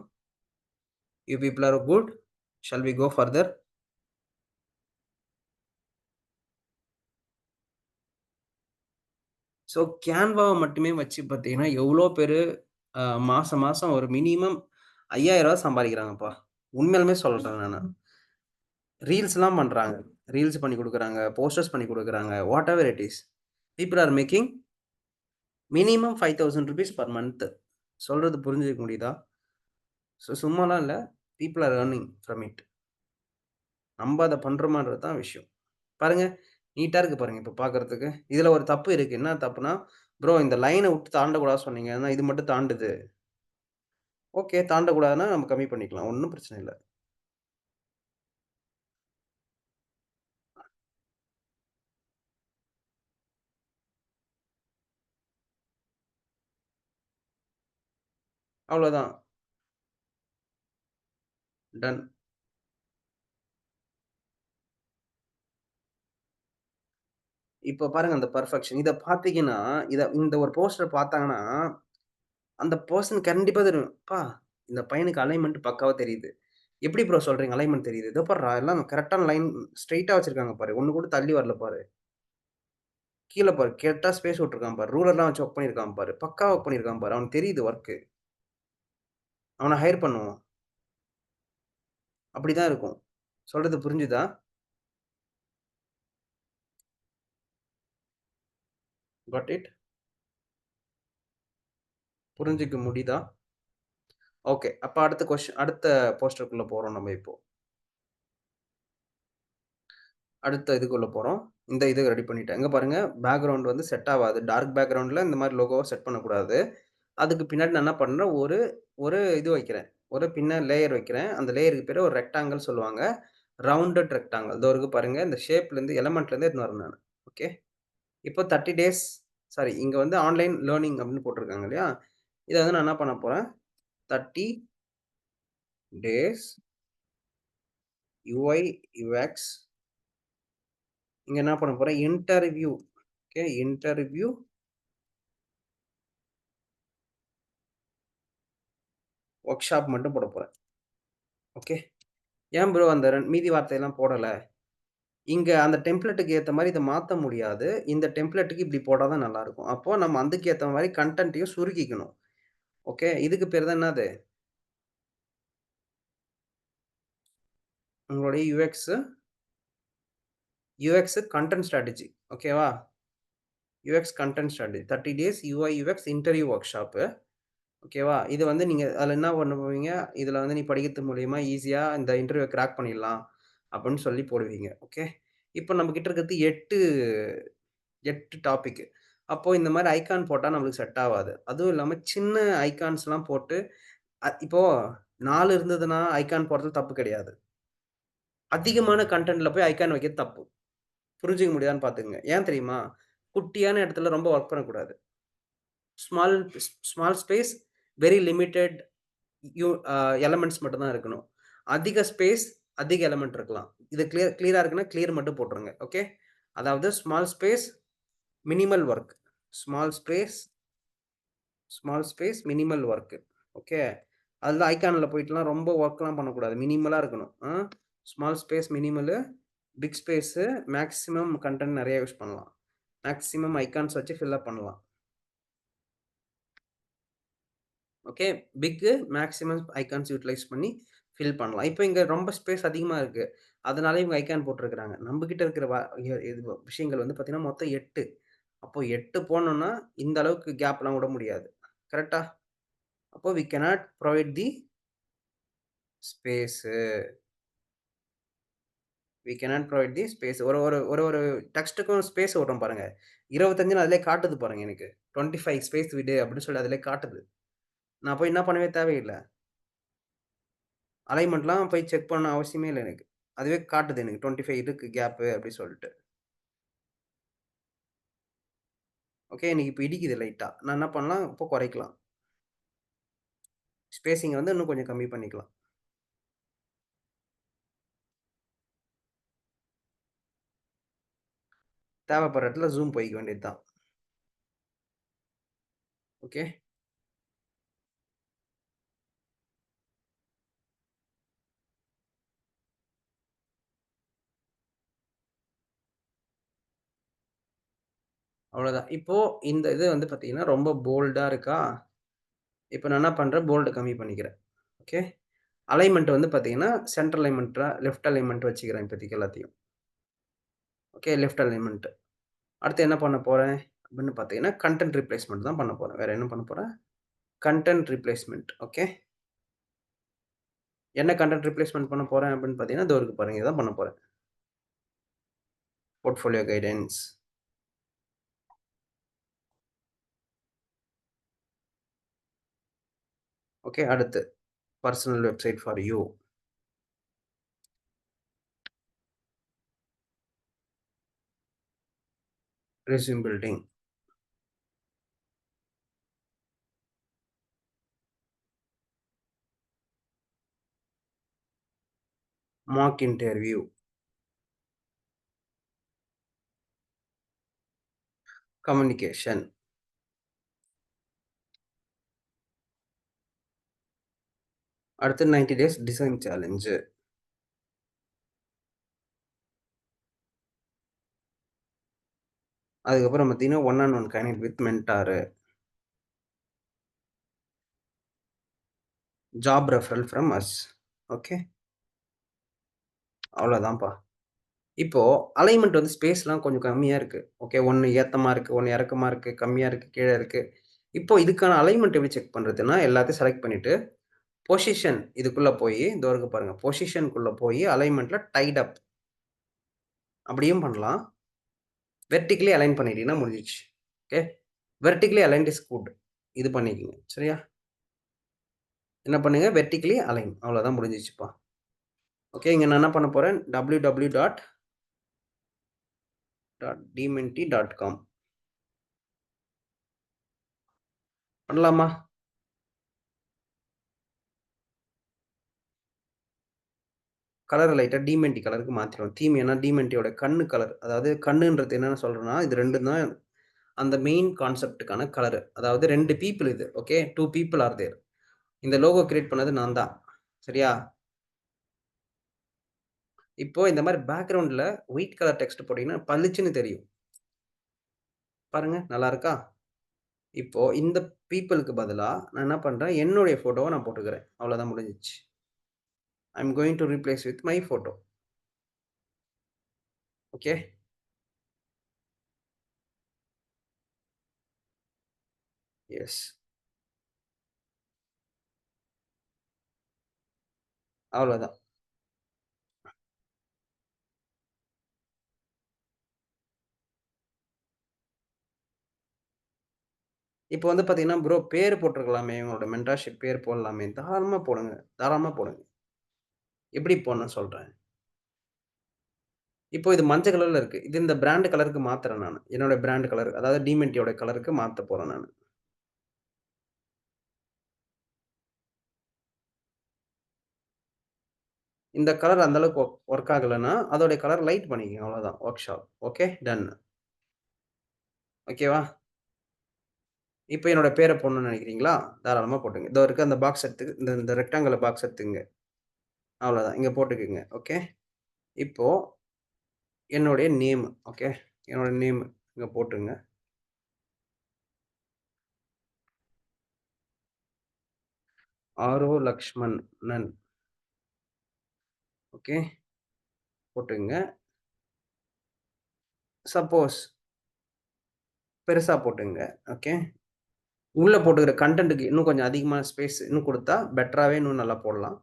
You people are good. Shall we go further? So கேன்வாவ மட்டுமே வச்சு பார்த்தீங்கன்னா, எவ்வளோ பேரு மாசம் மாசம் ஒரு மினிமம் ரூ. 5,000 சம்பாதிக்கிறாங்கப்பா. உண்மையாலுமே சொல்றேன் நானு. ரீல்ஸ்லாம் பண்றாங்க. ரீல்ஸ் பண்ணி குடுக்குறாங்க, போஸ்டர்ஸ் பண்ணி குடுக்குறாங்க. What ever it is. People are making minimum ₹5,000 per month. சொல்றது புரிஞ்சுக்க முடியுதா? ஸோ சும்மாலாம் இல்ல. People are earning from it. நம்ப அத பண்றோமான்றது தான் விஷயம். பாருங்க, நீட்டா இருக்கு பாருங்க இப்ப பார்க்கறதுக்கு. இதுல ஒரு தப்பு இருக்கு. என்ன தப்புன்னா, ப்ரோ இந்த லைன விட்டு தாண்டக்கூடாதுன்னு சொன்னீங்க. ஆனா இது மட்டும் தாண்டுது. ஓகே. தாண்டக்கூடாதுன்னா நம்ம கம்மி பண்ணிக்கலாம். ஒண்ணும் பிரச்சனை இல்ல. அவ்வளோதான். டன். இப்ப பாருங்க அந்த பெர்ஃபெக்ஷன். இத பார்த்தீங்கன்னா, இந்த ஒரு போஸ்டர் பார்த்தாங்கன்னா, அந்த பெர்சன் கண்டிப்பா தெரியும். "அப்பா! இந்த பையனுக்கு அலைன்மென்ட் பக்காவா தெரியுது." "எப்படி ப்ரோ சொல்றீங்க அலைன்மென்ட் தெரியுது?" "இதோ பார்றா எல்லாம் கரெக்ட்டான லைன் ஸ்ட்ரெய்ட்டா வச்சிருக்காங்க பாரு. ஒண்ணு கூட தள்ளி வரல பாரு. கீழ பாரு கரெக்ட்டா ஸ்பேஸ் விட்டுருக்கான் பாரு. ரூலர்லாம் வச்சு ஒர்க் பண்ணியிருக்கான் பாரு. பக்காவா ஒர்க் பண்ணியிருக்கான் பாரு. அவனுக்கு தெரியுது ஒர்க்கு. அவன ஹையர் பண்ணுவோம்." அப்படிதான் இருக்கும். சொல்றது புரிஞ்சுதா? Got it? புரிஞ்சுக்க முடியுதா? ஓகே. அப்ப அடுத்த போஸ்டருக்குள்ள போறோம் நம்ம இப்போ. அடுத்த இதுக்குள்ள போறோம். இந்த இது ரெடி பண்ணிட்டேன். இங்க பாருங்க பேக்கிரவுண்ட் வந்து செட் ஆவாது. டார்க் பேக்கிரவுண்ட்ல இந்த மாரி லோகோவ செட் பண்ணக்கூடாது. அதுக்கு பின்னாடி நான் என்ன பண்றேன், ஒரு ஒரு இது வைக்கிறேன். ஒரு லேயர் வைக்கிறேன். அந்த லேயருக்கு பேரு ஒரு ரெக்டாங்கிள் சொல்லுவாங்க. Rounded rectangle. இதோ இருக்கு பாருங்க. இந்த ஷேப்லேருந்து எலிமெண்ட்லேருந்து எடுத்துன்னு வரேன் நானு. ஓகே. இப்போ 30 டேஸ் சாரி இங்க வந்து ஆன்லைன் லேர்னிங் அப்படின்னு போட்டிருக்காங்க இல்லையா? இத வந்து நான் என்ன பண்ண போறேன், 30 டேஸ் யுஐ, யுஎக்ஸ் இங்க என்ன பண்ண போறேன், இன்டர்வியூ ஓகே. இன்டர்வியூ வொர்க்ஷாப் மட்டும் போடப் போறேன். ஓகே. ஏன் ப்ரோ அந்த மீதி வார்த்தையெல்லாம் போடல? இங்க அந்த டெம்ப்ளேட்டுக்கு ஏத்த மாரி இத மாத்த முடியாது. இந்த டெம்ப்ளேட்டுக்கு இப்படி போட்டா தான் நல்லாருக்கும். அப்போ நம்ம அதுக்கு ஏத்த மாரி கன்டென்ட்டையும் சுருக்கிக்கணும். ஓகே. இதுக்கு பேரு தான் என்னது? உங்களுடைய யுஎக்ஸ் கன்டென்ட் ஸ்ட்ராட்டஜி. ஓகேவா? UX content strategy. 30 days UI, UX interview workshop. ஓகேவா? இது வந்து நீங்க அதுல என்ன பண்ண போவீங்க, இதுல வந்து நீ படிக்கிறது மூலியமா ஈஸியா இந்த இன்டர்வியூ கிராக் பண்ணிடலாம். அப்படின்னு சொல்லி போடுவீங்க. ஓகே. இப்ப நம்ம கிட்ட இருக்கிறது 8 டாபிக். அப்போ இந்த மாரி ஐகான் போட்டா நம்மளுக்கு செட் ஆவாது. அதுவும் இல்லாம சின்ன ஐகான்ஸ்லாம் போட்டு இப்போ 4 இருந்ததுன்னா ஐகான் போடுறது தப்பு கிடையாது. அதிகமான கன்டென்ட்ல போய் ஐகான் வைக்கிறது தப்பு. புரிஞ்சுக்க முடியுதான்னு பார்த்துக்கங்க. ஏன் தெரியுமா? குட்டியான இடத்துல ரொம்ப வொர்க் பண்ணக்கூடாது. Small small space, very limited you a elements மட்டும் தான் இருக்கணும். அதிக ஸ்பேஸ், அதிக எலிமெண்ட் இருக்கலாம். இது கிளியரா இருக்குன்னா, கிளியர் மட்டும் போட்டுருங்க. ஓகே. அதாவது small space, minimal work. Small space small space, minimal work. Okay. அதுல ஐகான்ல போயிட்டுலாம் ரொம்ப வொர்க்லாம் பண்ணக்கூடாது. மினிமலா இருக்கணும். Small space, minimal, big space, maximum content நெறைய யூஸ் பண்ணலாம். மேக்ஸிமம் ஐகான்ஸ் வச்சு ஃபில் அப் பண்ணலாம். Okay. Big maximum icons utilise பண்ணி ஃபில் பண்ணலாம். இப்ப இங்க ரொம்ப ஸ்பேஸ் அதிகமா இருக்கு. அதனால இவங்க ஐகான் போட்டுருக்காங்க. நம்ம கிட்ட இருக்கிற வ எ இது விஷயங்கள் வந்து பார்த்தீங்கன்னா, மொத்தம் 8. அப்போ 8 போடணும்னா, இந்த அளவுக்கு கேப்லாம் விட முடியாது. கரெக்ட்டா? அப்போ we cannot provide the space. We cannot provide the space. ஒரு ஒரு ஒரு ஒரு டெக்ஸ்ட்டுக்கும் ஸ்பேஸ் விடுறோம் பாருங்க. 25ன்னு அதிலயே காட்டுது பாருங்க எனக்கு. 25 ஸ்பேஸ் விடு அப்படின்னு சொல்லி அதிலயே காட்டுது. நான் போய் என்ன பண்ணவே தேவையில்ல. அலைன்மென்ட்லாம் போய் செக் பண்ண அவசியமே இல்ல எனக்கு. அதுவே காட்டுது எனக்கு 25 இருக்கு கேப்பு அப்டி சொல்ட்டு. ஓகே. எனக்கு இப்ப இடிக்குது லைட்டா. நான் என்ன பண்ணலாம், இப்போ குறைக்கலாம். ஸ்பேசிங்க வந்து இன்னும் கொஞ்சம் கம்மி பண்ணிக்கலாம். தேவைப்படுற இடத்துல ஜூம் போய்க்க வேண்டியது தான். ஓகே. அவ்வளோதான். இப்போ இந்த இது வந்து பார்த்தீங்கன்னா, ரொம்ப போல்டா இருக்கா? இப்ப நான் என்ன பண்றேன், போல்ட கம்மி பண்ணிக்கிறேன். ஓகே. அலைன்மென்ட் வந்து பார்த்தீங்கன்னா, சென்டர் அலைன்மென்ட்டா, லெஃப்ட் அலைன்மென்ட் வச்சுக்கிறேன் இப்போதைக்கு எல்லாத்தையும். ஓகே. Left alignment. அடுத்து என்ன பண்ண போறேன் அப்படின்னு பார்த்தீங்கன்னா, கன்டென்ட் ரிப்ளேஸ்மென்ட் தான் பண்ண போறேன். வேற என்ன பண்ண போறேன்? கன்டென்ட் ரிப்ளேஸ்மென்ட். ஓகே. என்ன கன்டென்ட் ரிப்ளேஸ்மென்ட் பண்ண போறேன் அப்படின்னு பார்த்தீங்கன்னா, இதோ இருக்கு பாருங்க. இதான் பண்ண போறேன். Portfolio guidance. ஓகே. அடுத்து personal website for you. Resume building. Mock interview. Communication. அடுத்து 90 டேஸ் டிசைன் சேலஞ்ச். அதுக்கப்புறம் பார்த்தீங்கன்னா, one on one connect with mentor. Job referral from us. Okay. அவ்வளோதான்ப்பா. இப்போ அலைன்மென்ட் வந்து ஸ்பேஸ்லாம் கொஞ்சம் கம்மியா இருக்கு. ஓகே. 1 ஏத்தமா இருக்கு, 1 இறக்கமா இருக்கு, கம்மியா இருக்கு, கீழ இருக்கு. இப்போ இதுக்கான அலைன்மென்ட் எப்படி செக் பண்றதுன்னா, எல்லாத்தையும் செலக்ட் பண்ணிட்டு, பொசிஷன் இதுக்குள்ள போயி, இதோ இருக்கு பாருங்க. பொசிஷன்க்குள்ள போயி அலைன்மென்ட்ல டைட் அப் அப்படியும் பண்ணலாம். வெர்டிகல்லி அலைன் பண்ணிட்டீங்கன்னா முடிஞ்சிருச்சு. Okay. Vertically aligned is good. இது பண்ணிக்கங்க. சரியா? என்ன பண்ணுங்க? Vertically align. அவ்வளோதான் முடிஞ்சிருச்சுப்பா. ஓகே. இங்க நான் என்ன பண்ண போறேன்? www.dementi.com பண்ணலாமா? கலர லைட்டா டீமென்டி கலருக்கு மாத்திருவேன். தீம் ஏன்னா டீமென்டியோட கண்ணு கலர். அதாவது கண்ணுன்றது என்னன்னு சொல்றேன்னா, இது 2ம் தான் அந்த மெயின் கான்செப்ட்க்கான கலரு. அதாவது 2 பீப்பிள் இது. ஓகே. 2 people are there. இந்த லோகோ கிரியேட் பண்ணது நான் தான். சரியா? இப்போ இந்த மாரி பேக்கிரவுண்ட்ல ஒயிட் கலர் டெக்ஸ்ட் போட்டீங்கன்னா பளிச்சுன்னு தெரியும். பாருங்க நல்லா இருக்கா? இப்போ இந்த பீப்பிளுக்கு பதிலா நான் என்ன பண்றேன், என்னுடைய ஃபோட்டோவ நான் போட்டுக்கிறேன். அவ்வளோதான் முடிஞ்சிருச்சு. I am going to replace with my photo. Okay. Yes. அவ்வளோதான். இப்போ வந்து பார்த்தீங்கன்னா, ப்ரோ பேர் போட்டுருக்கலாமே! உங்களோட மென்டார்ஷிப் பேர் போடலாமே! தாராளமா போடுங்க. தாராளமா போடுங்க. எப்படி போடணும்னு சொல்றேன். இப்போ இது மஞ்ச கலர்ல இருக்கு. இது இந்த பிராண்ட் கலருக்கு மாத்துறேன் நானு. என்னோட பிராண்ட் கலர் அதாவது டிமென்டியோட கலருக்கு மாத்தப் போறேன் நானு. இந்த கலர் அந்த அளவுக்கு ஒர்க் ஆகலன்னா, அதோடைய கலர் லைட் பண்ணிக்கங்க அவ்வளோதான். Work shop. Okay done. ஓகேவா? இப்ப என்னோட பேர போடணும்னு நெனைக்கிறீங்களா? தாராளமா போட்டுங்க. இதோ இருக்க அந்த பாக்ஸ் எடுத்து இந்த இந்த ரெக்டாங்கில் பாக்ஸ் எடுத்துக்கங்க. அவ்வளோதான். இங்க போட்டுக்கங்க. ஓகே. இப்போ என்னுடைய நேம். ஓகே. என்னோட நேம் இங்க போட்டுருங்க. ஆரோ லக்ஷ்மணன். ஓகே. போட்டுக்கங்க. சப்போஸ் பெருசா போட்டுக்கங்க. ஓகே. உள்ள போட்டுக்கிற கன்டென்ட்க்கு இன்னும் கொஞ்சம் அதிகமான ஸ்பேஸ் இன்னும் குடுத்தா பெட்டராவே இன்னும் நல்லா போடலாம்.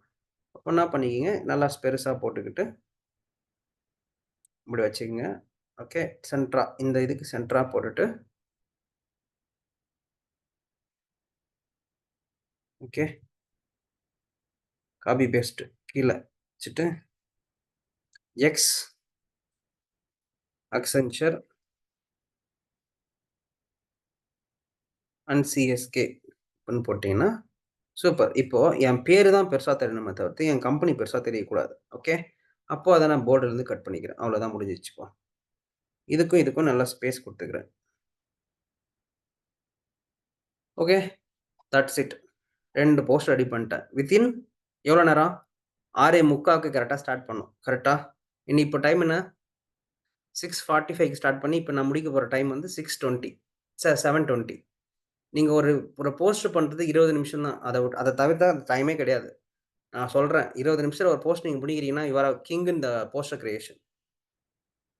அப்ப என்ன பண்ணிக்கங்க, நல்லா பெருசா போட்டுக்கிட்டு, இப்படி வச்சுக்கங்க. ஓகே. சென்டரா இந்த இதுக்கு சென்டரா போட்டுட்டு, ஓகே. காப்பி பேஸ்ட் கீழ வச்சுட்டு, எக்ஸ் அக்சென்ச்சர் அண்ட் சிஎஸ்கே அப்படின்னு போட்டீங்கன்னா, சூப்பர். இப்போ என் பேரு தான் பெருசா தெரியணுமே தவிர்த்து, என் கம்பெனி பெருசா தெரியக்கூடாது. ஓகே. அப்போ அத நான் போர்ட்லருந்து கட் பண்ணிக்கிறேன். அவ்வளோதான் முடிஞ்சிருச்சுப்பா. இதுக்கும், இதுக்கும் நல்லா ஸ்பேஸ் குடுத்துக்கிறேன். Okay. That's it. 2 post ready பண்ணிட்டேன். வித்தின் எவ்வளோ நேரம்? 6:45க்கு கரெக்ட்டா ஸ்டார்ட் பண்ணணும். கரெக்ட்டா? இப்போ டைம் என்ன? 6:45க்கு ஸ்டார்ட் பண்ணி, இப்ப நான் முடிக்க போற டைம் வந்து 6:20 7:20. நீங்க ஒரு ஒரு போஸ்ட் பண்றது 20 நிமிஷம் தான். அத தவிர்த்தா டைமே கிடையாது. நான் சொல்றேன். 20 நிமிஷத்துல ஒரு போஸ்ட் நீங்க முடிக்கிறீங்கன்னா, you are a king in the poster creation.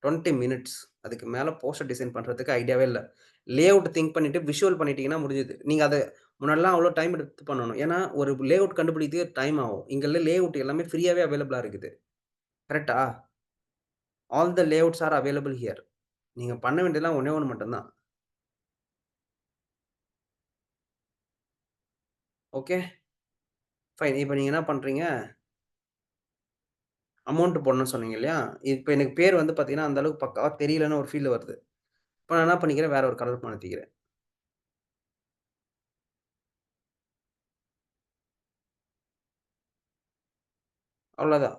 20 minutes. அதுக்கு மேல போஸ்டர் டிசைன் பண்றதுக்கு ஐடியாவே இல்ல. லேஅவுட் திங்க் பண்ணிட்டு விஷுவல் பண்ணிட்டீங்கன்னா முடிஞ்சுது. நீங்க அத முன்னாடிலாம் அவ்ளோ டைம் எடுத்து பண்ணணும். ஏன்னா, ஒரு லேஅவுட் கண்டுபிடிக்கிறதுக்கே டைம் ஆகும். இங்கலாம் லேஅவுட் எல்லாமே ஃப்ரீயாவே அவைலபிளா இருக்குது. கரெக்ட்டா? All the layouts are available here. நீங்க பண்ண வேண்டியதெல்லாம் ஒண்ணே ஒண்ணு மட்டும் தான். ஓகே. ஃபைன். இப்ப நீங்க என்ன பண்றீங்க? அமவுண்ட் போடணும்னு சொன்னீங்க இல்லையா? இப்ப எனக்கு பேர் வந்து பார்த்தீங்கன்னா, அந்த அளவுக்கு பக்காவா தெரியலன்னு ஒரு ஃபீல் வருது. இப்ப நான் என்ன பண்ணிக்கிறேன், வேற ஒரு கலர் மாத்திக்கிறேன். அவ்வளோதான்.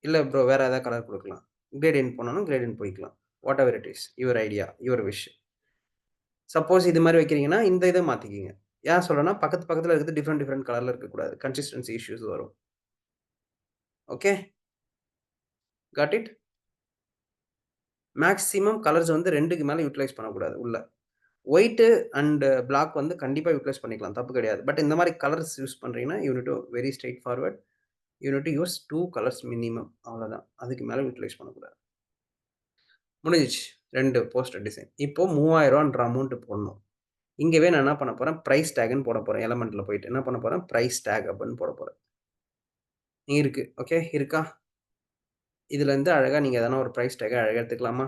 இல்ல ப்ரோ வேற ஏதாவது கலர் குடுக்கலாம். கிரேடியன்ட் போடணும்னா கிரேடியன்ட் போய்க்கலாம். Whatever it is. Your idea, your wish. Suppose இது மாரி வைக்கிறீங்கன்னா, இந்த இத மாத்திக்கங்க. ஏன் சொல்றேன்னா, பக்கத்து பக்கத்துல இருக்கிறது டிஃபரெண்ட் டிஃபரெண்ட் கலர்ல இருக்கக்கூடாது. கன்சிஸ்டன்சி இஷ்யூஸ் வரும். Okay. Got it? Maximum colours வந்து 2க்கு மேல யூட்டிலைஸ் பண்ணக்கூடாது உள்ள. ஒயிட் அண்ட் பிளாக் வந்து கண்டிப்பா யூட்டிலைஸ் பண்ணிக்கலாம். தப்பு கிடையாது. பட் இந்த மாரி கலர்ஸ் யூஸ் பண்றீங்கன்னா, you need to very straightforward. You need to use 2 colours minimum. அவ்வளோதான். அதுக்கு மேல யூட்டிலைஸ் பண்ணக்கூடாது. முடிஞ்சிச்சு. 2 போஸ்டர் டிசைன். இப்போ ரூ. 3000ன்ற அமவுண்ட் போடணும். இங்கவே நான் என்ன பண்ண போறேன், பிரைஸ் டாக்ன்னு போடப் போறேன். எலமென்ட்ல போயிட்டு என்ன பண்ண போறேன், பிரைஸ் டாக் அப்படின்னு போடப் போறேன். இருக்கு. ஓகே. இருக்கா? இதுலருந்து அழகா நீங்க எதனா ஒரு பிரைஸ் டாக்க அழகா எடுத்துக்கலாமா?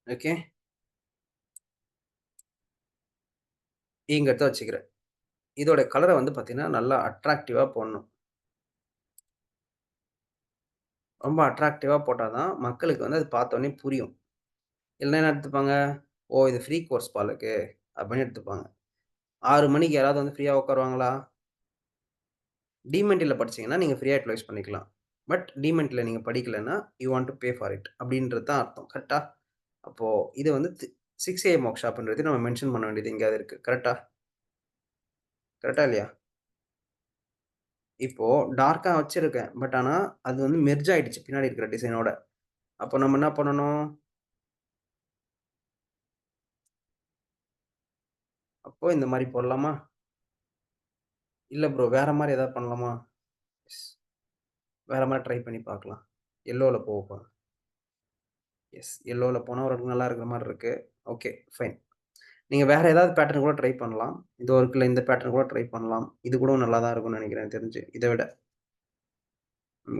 ஓகே. இங்க எடுத்து வச்சுக்கிறேன். இதோட கலர வந்து பார்த்தீங்கன்னா, நல்லா அட்ராக்டிவா போடணும். ரொம்ப அட்ராக்டிவா போட்டா தான் மக்களுக்கு வந்து அது பார்த்தோனே புரியும். இல்லன்னா என்ன எடுத்துப்பாங்க, "ஓ! இது ஃப்ரீ கோர்ஸ் போலருக்கு" அப்படின்னு எடுத்துப்பாங்க. 6 மணிக்கு யாராவது வந்து ஃப்ரீயா உட்காருவாங்களா? டிமெண்டில படிச்சீங்கன்னா, நீங்க ஃப்ரீயா யுட்டிலைஸ் பண்ணிக்கலாம். பட் டிமெண்ட்ல நீங்க படிக்கலன்னா, you want to pay for it அப்படின்றது தான் அர்த்தம். கரெக்ட்டா? அப்போ இது வந்து 6 ஏஎம் வொர்க் ஷாப்ன்றது நம்ம மென்ஷன் பண்ண வேண்டியது எங்கேயாவது இருக்கு. கரெக்ட்டா? கரெக்ட்டா இல்லையா? இப்போ டார்க்கா வச்சிருக்கேன். பட் ஆனா, அது வந்து மெர்ஜ் ஆயிடுச்சு பின்னாடி இருக்கிற டிசைனோட. அப்போ நம்ம என்ன பண்ணணும்? அப்போ இந்த மாரி போடலாமா? இல்ல ப்ரோ வேற மாரி ஏதாவது பண்ணலாமா? எஸ். வேற மாரி ட்ரை பண்ணி பார்க்கலாம். எல்லோல போவோமா? எஸ். எல்லோல போனா ஓரளவுக்கு நல்லா இருக்கிற மாரி இருக்கு. Okay, fine. நீங்க வேற ஏதாவது பேட்டர்ன் கூட ட்ரை பண்ணலாம். இதோ இருக்குல்ல இந்த பேட்டர்ன் கூட ட்ரை பண்ணலாம். இது கூட நல்லா தான் இருக்கும்னு நெனைக்கிறேன் எனக்கு தெரிஞ்சு. இத விட.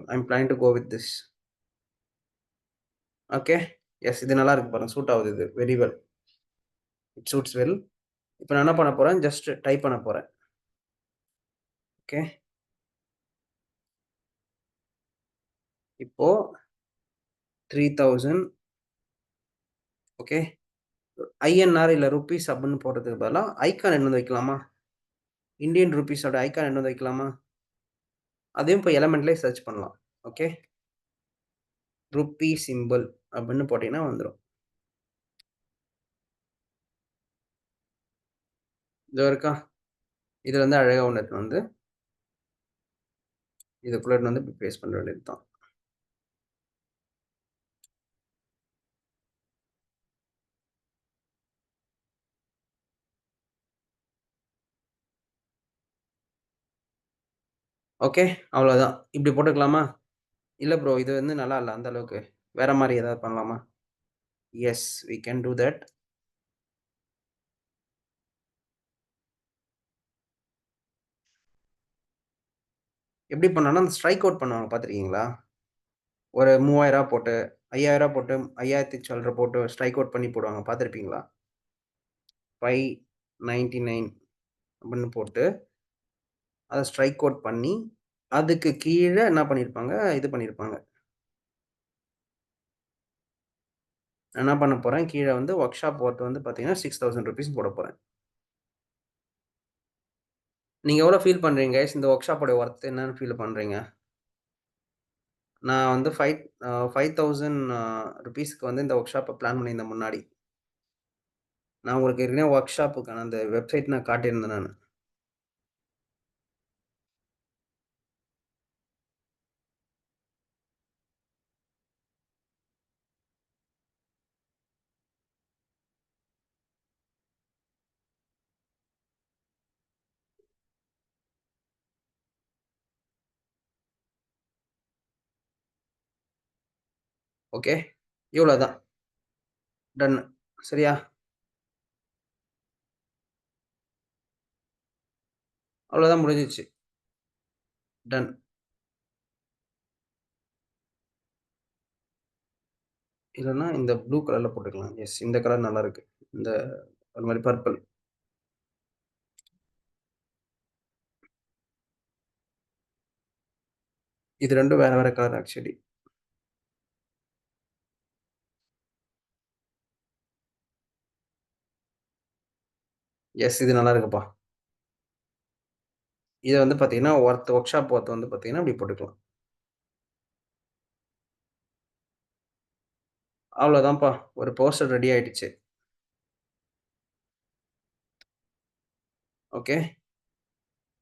I am planning to go with this. Okay. Yes இது நல்லா இருக்கு பாருங்க. சூட் ஆவுது இது. Very well. It suits well. இப்ப நான் என்ன பண்ண போறேன், ஜஸ்ட் டைப் பண்ண போறேன். ஓகே. இப்போ 3000 ஓகே. ஐஎன்ஆர் இல்ல ரூப்பீஸ் அப்படின்னு போடுறதுக்கு பதிலா ஐகான் என்னது வைக்கலாமா? இந்தியன் ரூப்பீஸோட ஐகான் என்னது வைக்கலாமா? அதையும் போய் எலிமென்ட்லயே சர்ச் பண்ணலாம். ஓகே. ரூப்பி சிம்பல் அப்படின்னு போட்டீங்கன்னா வந்துரும். இதோ இருக்கா? இதுல இருந்து அழகா ஒண்ணு எடுத்துட்டு வந்து, இதுக்குள்ள எடுத்துட்டு வந்து இப்படி பேஸ்ட் பண்ண வேண்டியது தான். ஓகே. அவ்வளோதான். இப்படி போட்டுக்கலாமா? இல்ல ப்ரோ. இது வந்து நல்லா இல்ல அந்த அளவுக்கு. வேற மாரி ஏதாவது பண்ணலாமா? Yes we can do that. எப்படி பண்ணலாம்னா, அந்த ஸ்ட்ரைக் அவுட் பண்ணுவாங்க பார்த்துருக்கீங்களா? ஒரு ரூ. 3000 போட்டு, ரூ. 5000 போட்டு, 5000 சில்லற போட்டு ஸ்ட்ரைக் அவுட் பண்ணி போடுவாங்க பார்த்துருப்பீங்களா? 599 அப்படின்னு போட்டு, அத ஸ்ட்ரைக் அவுட் பண்ணி, அதுக்கு கீழ என்ன பண்ணியிருப்பாங்க, இது பண்ணியிருப்பாங்க. நான் என்ன பண்ண போறேன், கீழ வந்து வொர்க் ஷாப் ஒர்த் வந்து பார்த்தீங்கன்னா, ₹6000 போடப் போறேன். நீங்க எவ்வளோ ஃபீல் பண்றீங்க கைஸ்? இந்த வொர்க் ஷாப்போட ஒர்த் என்னன்னு ஃபீல் பண்றீங்க? நான் வந்து 5000 ருப்பீஸ்க்கு வந்து இந்த வொர்க் ஷாப்ப பிளான் பண்ணியிருந்தேன் முன்னாடி. நான் உங்களுக்கு ஏற்கனவே வொர்க் ஷாப்புக்கான அந்த வெப்சைட் நான் காட்டியிருந்தேன் நானு. ஓகே. இவ்வளோ தான். டன். சரியா? அவ்வளோதான் முடிஞ்சிருச்சு. டன். இல்லன்னா இந்த ப்ளூ கலர்ல போட்டுக்கலாம். எஸ், இந்த கலர் நல்லாருக்கு. இந்த ஒரு மாரி பர்பிள். இது 2ம் வேற வேற கலர் ஆக்சுவலி. எஸ், இது நல்லா இருக்குப்பா. இத வந்து பார்த்தீங்கன்னா, வொர்க் ஷாப் ஒர்த் வந்து பார்த்தீங்கன்னா, இப்படி போட்டுக்கலாம். அவ்வளோதான்ப்பா. ஒரு போஸ்டர் ரெடி ஆயிடுச்சு. ஓகே.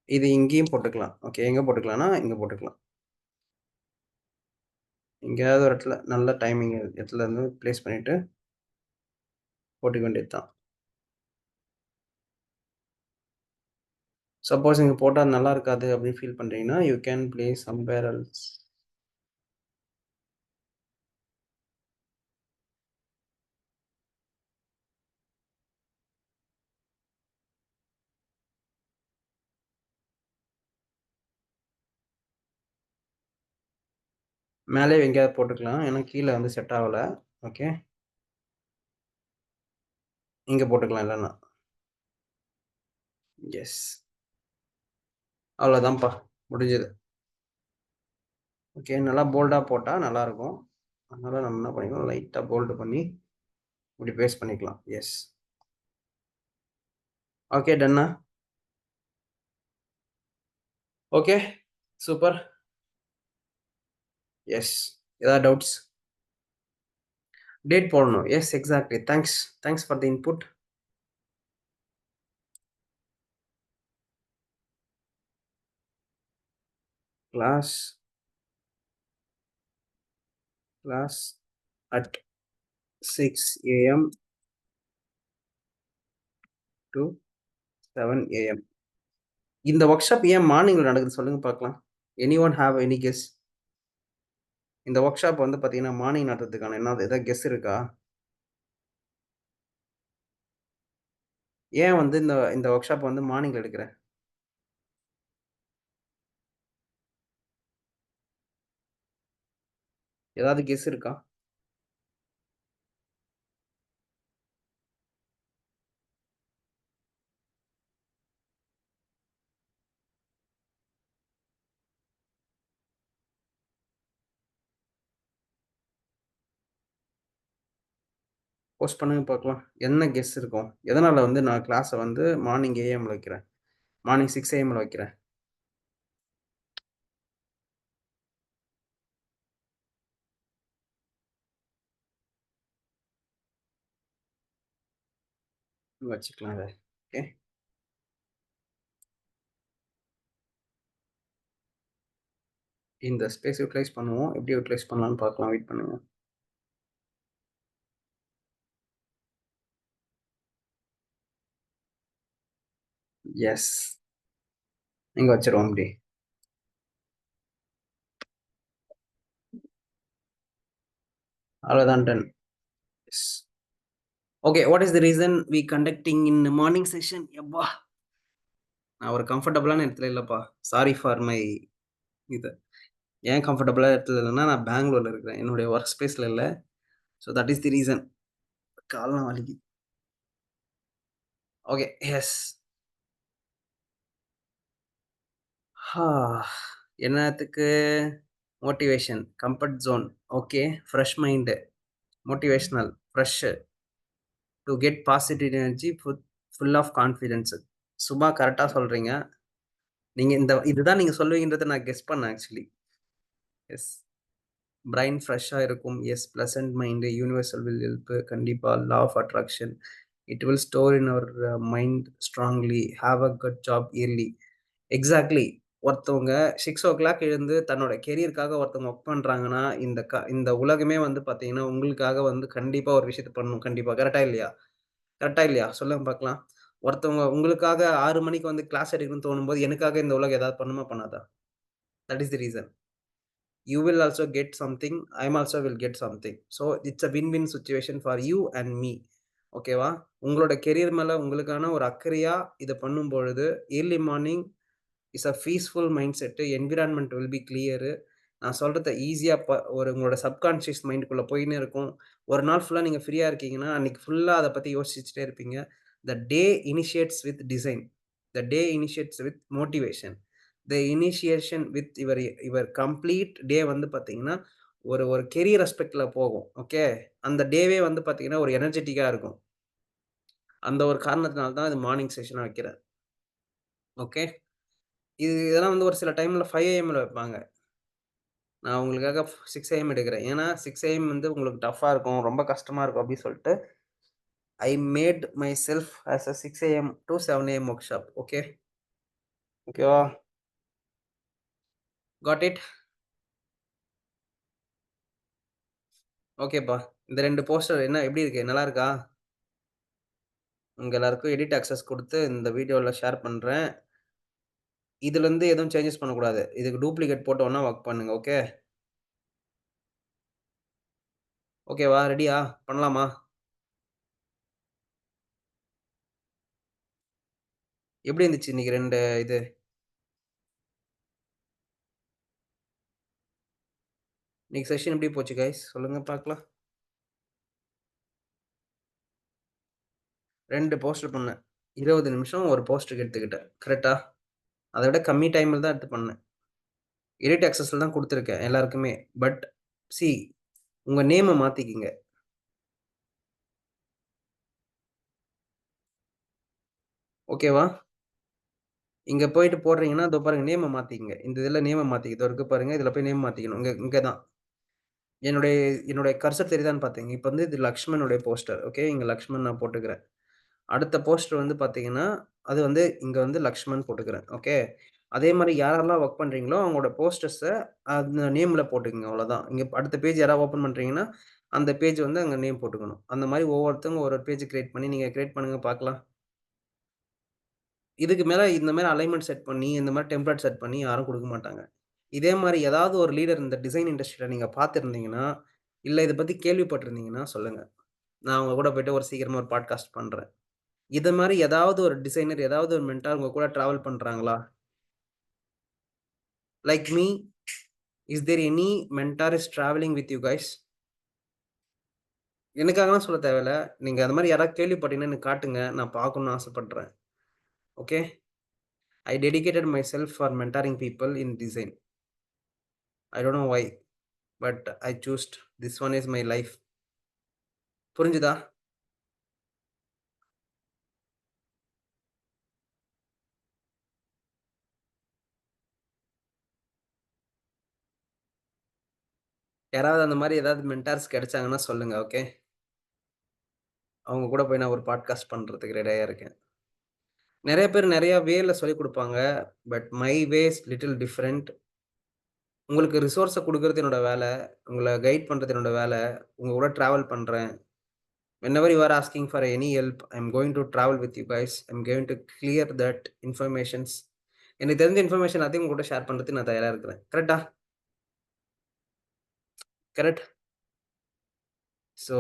இது இங்கேயும் போட்டுக்கலாம். ஓகே. எங்க போட்டுக்கலாம்னா, இங்க போட்டுக்கலாம். எங்கேயாவது ஒரு இடத்துல நல்ல டைமிங் இடத்துல இருந்து பிளேஸ் பண்ணிட்டு போட்டுக்க வேண்டியது தான். சப்போஸ் இங்க போட்டா நல்லா இருக்காது அப்படின்னு ஃபீல் பண்றீங்கன்னா, you can place somewhere else. மேலேயே எங்கேயாவது போட்டுக்கலாம். ஏன்னா கீழ வந்து செட் ஆவல. ஓகே. இங்க போட்டுக்கலாம் இல்லன்னா. எஸ். அவ்வளோதான்ப்பா. முடிஞ்சது. ஓகே. நல்லா போல்டா போட்டா நல்லாருக்கும். அதனால நம்ம என்ன பண்ணிக்கலாம், லைட்டா போல்டு பண்ணி இப்படி பேஸ்ட் பண்ணிக்கலாம். எஸ். ஓகே. டன்னா? ஓகே. சூப்பர். எஸ். ஏதாவது டவுட்ஸ்? டேட் போடணும். Yes, exactly. Thanks. Thanks for the input. Class class at 6 AM to 7 AM. இந்த வொர்க் ஷாப் ஏன் மார்னிங்ல நடக்குது சொல்லுங்க பார்க்கலாம். Anyone have any guess? இந்த வொர்க் ஷாப் வந்து பார்த்தீங்கன்னா, மார்னிங் நடத்துறதுக்கான ஏதாவது கெஸ் இருக்கா? ஏன் வந்து இந்த இந்த வொர்க் ஷாப் வந்து மார்னிங்ல எடுக்கிறேன்? ஏதாவது கெஸ் இருக்கா? போஸ்ட் பண்ணுங்க பார்க்கலாம். என்ன கெஸ் இருக்கும்? எதனால வந்து நான் கிளாஸ வந்து மார்னிங் AM ல வைக்கிறேன்? மார்னிங் 6 AM ல வைக்கிறேன். வச்சுக்கலாம் அத. ஓகே. இந்த ஸ்பேஸ் யூட்டிலைஸ் பண்ணுவோம். எப்படி யூட்டிலைஸ் பண்ணலாம்னு பார்க்கலாம். வெயிட் பண்ணுங்க. எஸ். இங்க வச்சுருவோம் இப்படி. அவ்வளோதான் done. Yes. Okay. What is the reason we conducting in morning session? யப்பா! நான் ஒரு கம்ஃபர்டபுளான இடத்துல இல்லப்பா. சாரி ஃபார் மை இது. ஏன் கம்ஃபர்டபுளா இடத்துல இல்லன்னா, நான் பெங்களூர்ல இருக்கிறேன். என்னுடைய வொர்க் ஸ்பேஸ்ல இல்ல. So that is the reason. கால்லாம் வலிக்குது. ஓகே. எஸ். ஹா! என்னத்துக்கு motivation, comfort zone. Okay. Fresh mind, motivational, fresh to get positive energy full of confidence. சும்மா கரெக்ட்டா சொல்றீங்க. நீங்க இதுதான் நீங்க சொல்லுவீங்கன்றத நான் கெஸ் பண்ணேன் ஆக்சுவலி. எஸ். பிரைன் ஃப்ரெஷ்ஷா இருக்கும். Yes. Pleasant mind, universal will help. கண்டிப்பா. Law of attraction. It will store in our mind strongly. Have a good job early. Exactly. ஒருத்தவங்க 6:00 எழுந்து தன்னோட கெரியர்க்காக ஒருத்தவங்க ஒர்க் பண்றாங்கன்னா, இந்த உலகமே வந்து பார்த்தீங்கன்னா, உங்களுக்காக வந்து கண்டிப்பா ஒரு விஷயத்த பண்ணணும். கண்டிப்பா. கரெக்ட்டா இல்லையா? கரெக்ட்டா இல்லையா? சொல்லுங்க பார்க்கலாம். ஒருத்தவங்க உங்களுக்காக 6 மணிக்கு வந்து கிளாஸ் எடுக்கணும்னு தோணும்போது, எனக்காக இந்த உலகம் ஏதாவது பண்ணுமா? பண்ணாதா? That is the reason. You will also get something. I also will get something. So, it's a win win situation for you and me. ஓகேவா? உங்களோட கெரியர் மேல உங்களுக்கான ஒரு அக்கறையா இத பண்ணும்பொழுது, early morning is a peaceful mind set. Environment will be clear. நான் சொல்றத ஈஸியா ஒரு உங்களோட சப்கான்ஷியஸ் மைண்ட்குள்ள போயின்னே இருக்கும். ஒரு நாள் ஃபுல்லா நீங்க ஃப்ரீயா இருக்கீங்கன்னா, அன்னைக்கு ஃபுல்லா அத பத்தி யோசிச்சுட்டே இருப்பீங்க. The day initiates with design. The day initiates with motivation. The initiation with your complete day வந்து பார்த்தீங்கன்னா, ஒரு ஒரு கெரியர் அஸ்பெக்ட்ல போகும். ஓகே. அந்த டேவே வந்து பார்த்தீங்கன்னா, ஒரு எனர்ஜெட்டிக்கா இருக்கும். அந்த ஒரு காரணத்தினால தான் இது மார்னிங் செஷனா வைக்கிறேன். ஓகே. இதெல்லாம் வந்து ஒரு சில டைம்ல 5 ஏஎம்ல வைப்பாங்க. நான் உங்களுக்காக 6 ஏஎம் எடுக்கிறேன். ஏன்னா 6 ஏஎம் வந்து உங்களுக்கு டஃப்பா இருக்கும். ரொம்ப கஷ்டமா இருக்கும் அப்டின்னு சொல்ட்டு, I made myself as a 6 AM to 7 AM workshop. Okay. ஓகேவா? Got it? ஓகேப்பா. இந்த 2 போஸ்டர் என்ன எப்டி இருக்கு? நல்லா இருக்கா? உங்க எல்லாருக்கும் எடிட் அக்சஸ் குடுத்து இந்த வீடியோல ஷேர் பண்றேன். இதுலருந்து எதுவும் சேஞ்சஸ் பண்ணக்கூடாது. இதுக்கு டூப்ளிகேட் போட்டு வேணா வொர்க் பண்ணுங்க. ஓகே. ஓகேவா? ரெடியா? பண்ணலாமா? எப்டி இருந்துச்சு இன்னைக்கு 2 இது? இன்னைக்கு செஷன் எப்டி போச்சு கைஸ்? சொல்லுங்க பார்க்கலாம். 2 போஸ்டர் பண்ணேன். 20 நிமிஷம் ஒரு போஸ்டருக்கு எடுத்துக்கிட்டேன். கரெக்ட்டா? அத விட கம்மி டைம்ல தான் எடுத்து பண்ணேன். எடிட் அக்சஸ்ல தான் குடுத்துருக்கேன் எல்லாருக்குமே. பட் சி உங்க நேம மாத்திக்கிங்க. ஓகேவா? இங்க போயிட்டு போடுறீங்கன்னா, இதோ பாருங்க நேம மாத்திக்கங்க. இந்த இதுல நேம மாத்திக்க இதோ இருக்கு பாருங்க. இதுல போய் நேம் மாத்திக்கணும். இங்க இங்க தான். என்னுடைய என்னுடைய கர்சர் தெரியுதான்னு பாத்துக்கங்க. இப்ப வந்து இது லக்ஷ்மணுடைய போஸ்டர். ஓகே. இங்க லக்ஷ்மன் நான் போட்டுக்கிறேன். அடுத்த போஸ்டர் வந்து பாத்தீங்கன்னா, அது வந்து இங்க வந்து லக்ஷ்மன் போட்டுக்கிறேன். ஓகே. அதே மாரி யாரெல்லாம் வொர்க் பண்றீங்களோ, அவங்களோட போஸ்டர்ஸ அந்த நேம்ல போட்டுக்கங்க அவ்வளோதான். இங்க அடுத்த பேஜ் யாராவது ஓப்பன் பண்றீங்கன்னா, அந்த பேஜ் வந்து அங்க நேம் போட்டுக்கணும். அந்த மாரி ஒவ்வொருத்தவங்க ஒரு பேஜ் கிரியேட் பண்ணி நீங்க கிரியேட் பண்ணுங்க பாக்கலாம். இதுக்கு மேல இந்த மாரி அலைன்மென்ட் செட் பண்ணி, இந்த மாரி டெம்ப்ளேட் செட் பண்ணி யாரும் குடுக்க மாட்டாங்க. இதே மாரி ஏதாவது ஒரு லீடர் இந்த டிசைன் இண்டஸ்ட்ரில நீங்க பார்த்திருந்தீங்கன்னா, இல்ல இத பத்தி கேள்விப்பட்டிருந்தீங்கன்னா சொல்லுங்க. நான் அவங்க கூட போயிட்டு ஒரு சீக்கிரமா ஒரு பாட்காஸ்ட் பண்றேன். இத மாரி ஏதாவது ஒரு டிசைனர், ஏதாவது ஒரு மென்டார் உங்க கூட டிராவல் பண்றாங்களா? Like me, is there any mentor is travelling with you guys? எனக்காகலாம் சொல்ல தேவையில்ல. நீங்க அந்த மாரி யாராவது கேள்விப்பட்டீங்கன்னா எனக்கு காட்டுங்க. நான் பார்க்கணும்னு ஆசைப்படுறேன். Okay. I dedicated myself for mentoring people in design. I don't know why. But I choosed this one is my life. புரிஞ்சுதா? யாராவது அந்த மாரி ஏதாவது மென்டார்ஸ் கிடைச்சாங்கன்னா சொல்லுங்க. ஓகே. அவங்க கூட போய் நான் ஒரு பாட்காஸ்ட் பண்றதுக்கு ரெடியா இருக்கேன். நெறைய பேர் நெறைய வேல சொல்லிக் குடுப்பாங்க. But my way is little different. உங்களுக்கு ரிசோர்ஸ குடுக்குறது என்னோட வேல. உங்கள கைட் பண்றது என்னோட வேல. உங்க கூட டிராவல் பண்றேன். Whenever you are asking for any help, I'm going to travel with you guys. I'm going to clear that informations. எனக்கு தெரிஞ்ச இன்ஃபர்மேஷன் எல்லாத்தையும் உங்க கூட ஷேர் பண்றதுக்கு நான் தயாரா இருக்கிறேன். கரெக்ட்டா? கரெக்ட்? ஸோ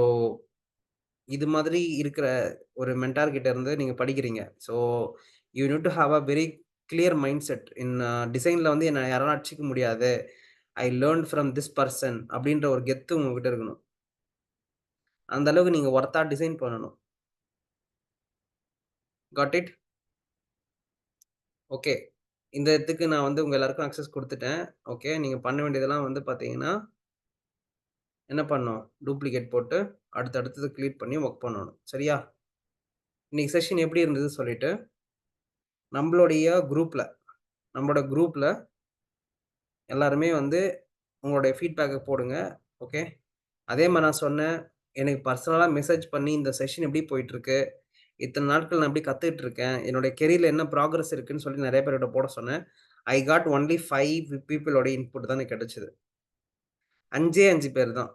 இது மாதிரி இருக்கிற ஒரு மென்டார் கிட்ட இருந்து நீங்க படிக்கிறீங்க. So you need to have a very clear mindset. டிசைன்ல வந்து என்ன யாராலும் அடிச்சுக்க முடியாது. I learned from this person அப்படின்ற ஒரு கெத்து உங்ககிட்ட இருக்கணும். அந்த அளவுக்கு நீங்க ஒர்த்தா டிசைன் பண்ணணும். Got it? ஓகே. இந்த இடத்துக்கு நான் வந்து உங்க எல்லாருக்கும் அக்சஸ் குடுத்துட்டேன். ஓகே. நீங்க பண்ண வேண்டியதெல்லாம் வந்து பார்த்தீங்கன்னா, என்ன பண்ணணும்? டூப்ளிகேட் போட்டு அடுத்தது கிளிக் பண்ணி வொர்க் பண்ணணும். சரியா? இன்னைக்கு செஷன் எப்படி இருந்தது சொல்லிட்டு, நம்பளுடைய குரூப்ல நம்மளோட குரூப்ல எல்லாருமே வந்து உங்களுடைய ஃபீட்பேக்க போடுங்க. ஓகே. அதே மாரி நான் சொன்னேன், எனக்கு பர்சனலா மெசேஜ் பண்ணி இந்த செஷன் எப்படி போயிட்டுருக்கு? இத்தன நாட்கள் நான் எப்படி கத்துட்டு இருக்கேன்? என்னுடைய கெரியர்ல என்ன ப்ராக்ரஸ் இருக்குன்னு சொல்லி நெறைய பேர்கிட்ட போட சொன்னேன். ஐ காட் ஒன்லி 5 பீப்பிளோட இன்புட் தான் எனக்கு கிடைச்சது. 5 பேர் தான்.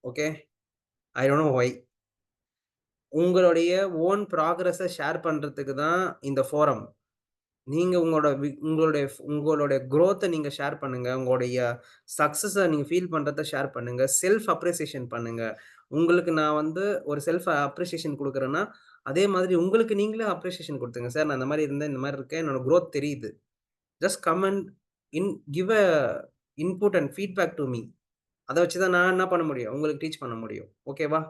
Okay. I don't no Y. உங்களுடைய ஓன் ப்ராக்ரஸ ஷேர் பண்றதுக்கு தான் இந்த ஃபோரம். நீங்க உங்களுடைய குரோத்த நீங்க ஷேர் பண்ணுங்க. உங்களுடைய சக்சஸ நீங்க ஃபீல் பண்றத ஷேர் பண்ணுங்க. செல்ஃப் அப்ரிசியேஷன் பண்ணுங்க. உங்களுக்கு நான் வந்து ஒரு செல்ஃப் அப்ரிசியேஷன் குடுக்குறேன்னா, அதே மாதிரி உங்களுக்கு நீங்களே அப்ரிசியேஷன் குடுத்துங்க. சார் நான் இந்த மாரி இருந்தேன், இந்த மாரி இருக்கேன். என்னோட குரோத் தெரியுது. Just come and give a input and feedback to me. அத வச்சு தான் நான் என்ன பண்ண முடியும்? உங்களுக்கு டீச் பண்ண முடியும். ஓகேவா?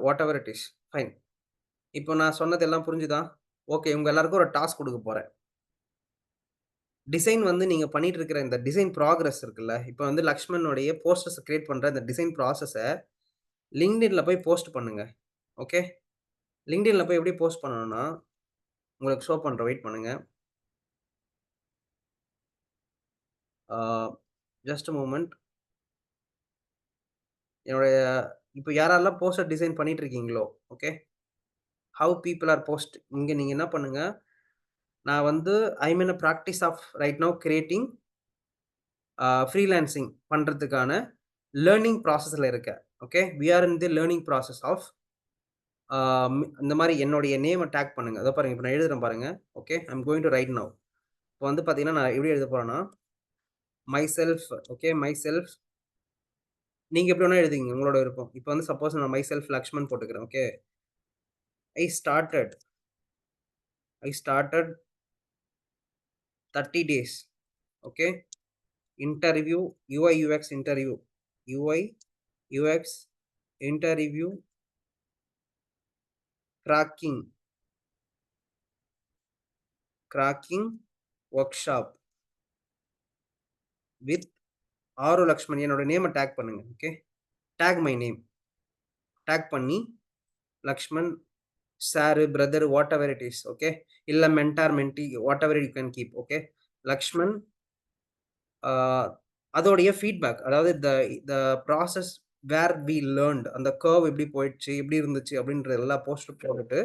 Whatever it is. ஃபைன். இப்போ நான் சொன்னது எல்லாம் புரிஞ்சுதா? ஓகே. உங்க எல்லாருக்கும் ஒரு டாஸ்க் குடுக்கப் போறேன். டிசைன் வந்து நீங்க பண்ணிட்டு இருக்கிற இந்த டிசைன் ப்ராகிரஸ் இருக்குல்ல, இப்ப வந்து லக்ஷ்மணுடைய போஸ்டர்ஸ் கிரியேட் பண்ற இந்த டிசைன் ப்ராசஸ LinkedInல போய் போஸ்ட் பண்ணுங்க. ஓகே. LinkedInல போய் எப்படி போஸ்ட் பண்ணணும்னா, உங்களுக்கு ஷோ பண்றேன். வெயிட் பண்ணுங்க. Ah just a moment. என்னுடைய இப்ப யாரெல்லாம் போஸ்டர் டிசைன் பண்ணிட்டு இருக்கீங்களோ, okay. How people are post இங்க நீங்க என்ன பண்ணுங்க, நான் வந்து I am in a practice of right now creating freelancing பண்றதுக்கான லேர்னிங் ப்ராசஸ்ல இருக்கேன். Okay. We are in the learning process of ah இந்த மாரி என்னுடைய நேம டாக் பண்ணுங்க. அதோ பாருங்க. இப்ப நான் எழுதுறேன் பாருங்க. Okay. I am going to write now. இப்ப வந்து பார்த்தீங்கன்னா, நான் எப்படி எழுதப் போறேன்னா, myself okay. Myself நீங்க எப்படி வேணா எழுதிக்கங்க. உங்களோட விருப்பம். இப்ப வந்து சப்போஸ் நான் மை செல்ஃப் லக்ஷ்மன் போட்டுக்கிறேன். Okay. I started I started 30 days. Okay. Interview UI/UX interview. UI/UX interview cracking cracking workshop with ஆரு லக்ஷ்மண். என்னோட நேம டாக் பண்ணுங்க. Okay. Tag my name. Tag பண்ணி Lakshman sir, brother whatever it is. Okay. இல்ல mentor, mentee whatever you can keep. Okay. Lakshman ஆ அதோடைய ஃபீட்பேக். அதாவது the process where we learned அந்த கர்வ் எப்படி போயிடுச்சு, எப்படி இருந்துச்சு அப்படின்ற எல்லா போஸ்டும் போட்டுட்டு,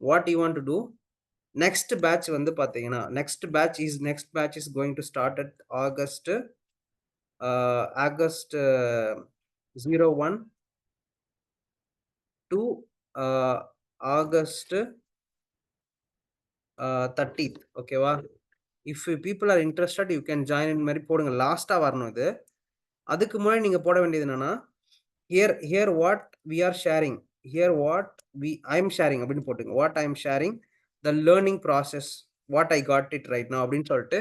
what you want to do next batch is going to start at August 01 to ah August 30த். ஓகேவா? If people are interested you can join in மாரி போடுங்க. லாஸ்ட்டா வரணும் இது. அதுக்கு முன்னாடி நீங்க போட வேண்டியது என்னன்னா, here what we are sharing. Here what I am sharing அப்படின்னு போட்டுங்க. What I am sharing the learning process. What I got it right now அப்படின்னு சொல்லிட்டு,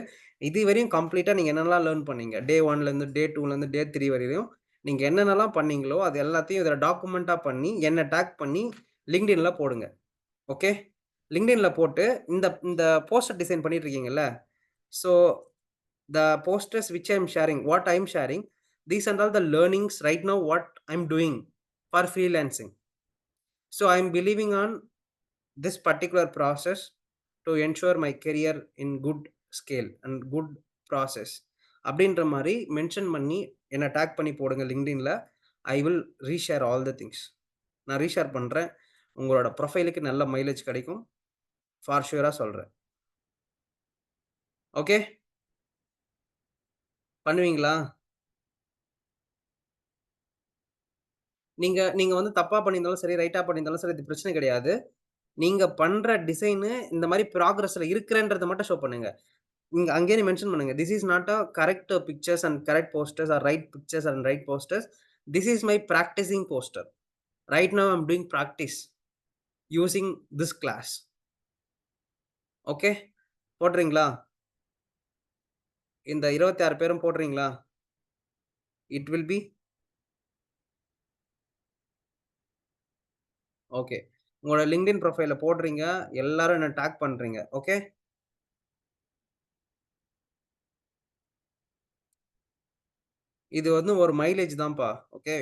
இதுவரையும் கம்ப்ளீட்டா நீங்க என்னென்னலாம் லேர்ன் பண்ணீங்க. டே 1லேருந்து டே 2லேருந்து டே 3 வரையிலும் நீங்க என்னென்னலாம் பண்ணீங்களோ, அது எல்லாத்தையும் இதில டாக்குமென்ட்டா பண்ணி, என்ன டாக் பண்ணி LinkedInல போடுங்க. ஓகே. LinkedInல போட்டு இந்த இந்த போஸ்டர் டிசைன் பண்ணிட்டு இருக்கீங்கல்ல. So the posters which I am sharing, what I am sharing, these and all the learnings right now what I'm doing for freelancing. So I'm believing on this particular process to ensure my career in good scale and good process. அப்படின்ற மாரி மென்ஷன் பண்ணி என்ன டாக் பண்ணி போடுங்க LinkedInல. I will reshare all the things. நான் ரீஷேர் பண்றேன். உங்களோட ப்ரொஃபைலுக்கு நல்ல மைலேஜ் கிடைக்கும். ஃபார் ஷூரா சொல்றேன். ஓகே. பண்ணுவீங்களா? நீங்க நீங்க வந்து தப்பா பண்ணியிருந்தாலும் சரி, ரைட்டா பண்ணியிருந்தாலும் சரி, இது பிரச்சனை கிடையாது. நீங்க பண்ற டிசைனு இந்த மாரி ப்ராக்ரஸ்ல இருக்கிறேன்றத மட்டும் ஷோ பண்ணுங்க. நீங்க அங்கேயே மென்ஷன் பண்ணுங்க. This is not a correct pictures and correct posters are right pictures and right posters. This is my practising poster. Right now I am doing practice using this class. Okay. போடுறீங்களா? இந்த 26 பேரும் போடுறீங்களா? It will be okay. உங்களோட LinkedIn ப்ரொஃபைல்ல போடுறீங்க. எல்லாரும் என்ன டாக் பண்றீங்க. ஓகே? இது வந்து ஒரு மைலேஜ் தான்ப்பா. Okay.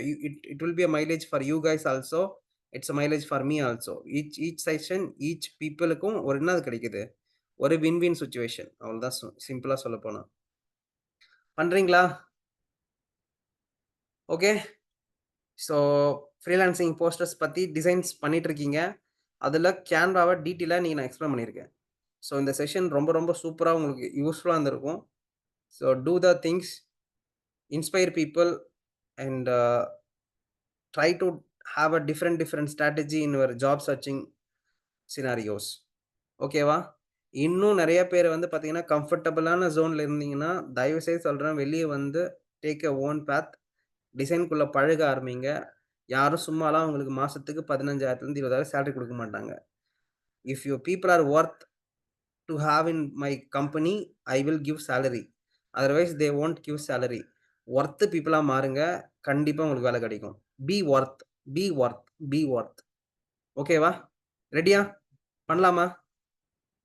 It will be a mileage for you guys also. It's a mileage for me also. Each each session, each பீப்பிளுக்கும் ஒரு என்னது கிடைக்குது? ஒரு வின் வின் சிச்சுவேஷன். அவ்வளவுதான் சிம்பிளா சொல்லப்போனா. பண்றீங்களா? ஓகே. ஸோ ஃப்ரீலான்சிங் போஸ்டர்ஸ் பத்தி டிசைன்ஸ் பண்ணிட்டு இருக்கீங்க. அதுல கேன்வாவ டீட்டெயிலா இன்னைக்கு நான் எக்ஸ்பிளைன் பண்ணியிருக்கேன். ஸோ இந்த செஷன் ரொம்ப ரொம்ப சூப்பரா உங்களுக்கு யூஸ்ஃபுல்லா இருந்திருக்கும். So do the things, inspire people and try to have a different different strategy in your job searching scenarios. ஓகேவா? இன்னும் நெறைய பேர் வந்து பார்த்தீங்கன்னா, கம்ஃபர்டபுளான ஜோன்ல இருந்தீங்கன்னா, தயவு செய்து சொல்றேன் வெளிய வந்து டேக் எ ஓன் பாத். டிசைன்க்குள்ள பழக ஆரம்பிங்க. யாரும் சும்மாலாம் உங்களுக்கு மாசத்துக்கு 15,000லேருந்து 20,000 சேலரி குடுக்க மாட்டாங்க. If you people are worth to have in my company, I will give salary. Otherwise they won't give salary. Worth பீப்பிளா மாறுங்க. கண்டிப்பா உங்களுக்கு வேலை கிடைக்கும். Be worth, be worth, be worth. ஓகேவா? ரெடியா? பண்ணலாமா?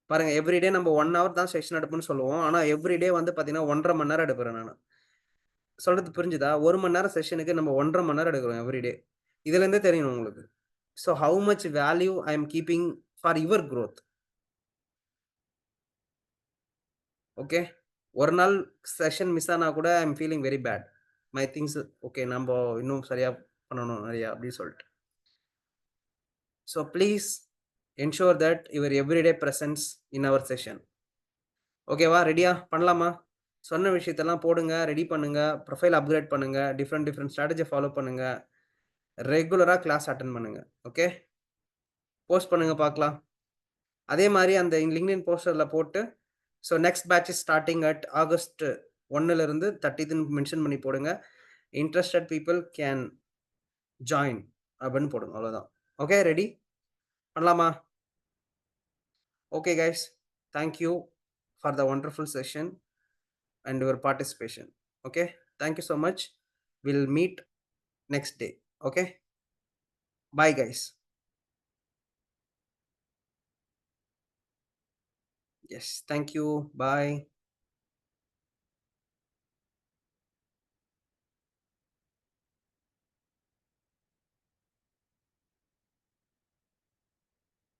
பாருங்க எவ்ரி டே நம்ம 1 ஹவர் தான் செஷன் எடுப்போம்ன்னு சொல்லுவோம். ஆனா எவ்ரி டே வந்து பார்த்தீங்கன்னா 1 1/2 மணி நேரம் எடுக்குறேன் நானு. சொல்றது புரிஞ்சுதா? 1 மணி நேரம் செஷனுக்கு நம்ம 1 1/2 மணி நேரம் எடுக்குறோம் எவ்ரி டே. இதுலருந்தே தெரியும் உங்களுக்கு. So how much value I am keeping for your growth. Okay. ஒரு நாள் செஷன் மிஸ் ஆனா கூட I am feeling very bad. My things okay நம்ப இன்னும் சரியா பண்ணணும் நெறையா அப்டின்னு சொல்ட்டு. So please ensure that your everyday presence in our session. ஓகேவா? ரெடியா? பண்ணலாமா? சொன்ன விஷயத்தெல்லாம் போடுங்க, ரெடி பண்ணுங்க, ப்ரொஃபைல் அப்கிரேட் பண்ணுங்க, டிஃபரெண்ட் டிஃபரெண்ட் ஸ்ட்ராட்டஜிய ஃபாலோ பண்ணுங்க. ரெகுலரா கிளாஸ் அட்டெண்ட் பண்ணுங்க. ஓகே? போஸ்ட் பண்ணுங்க பார்க்கலாம். அதே மாரி அந்த LinkedIn போஸ்டர்ல போட்டு, so next batch is starting at August 1லிருந்து 30த்ன்னு மென்ஷன் பண்ணி போடுங்க. இன்ட்ரஸ்டட் பீப்பிள் கேன் ஜாயின் அப்படின்னு போடுங்க. அவ்வளோதான். Okay ready? பண்ணலாமா? Okay guys. Thank you for the wonderful session and your participation. Okay? Thank you so much. We'll meet next day. Okay? Bye guys. Yes. Thank you. Bye.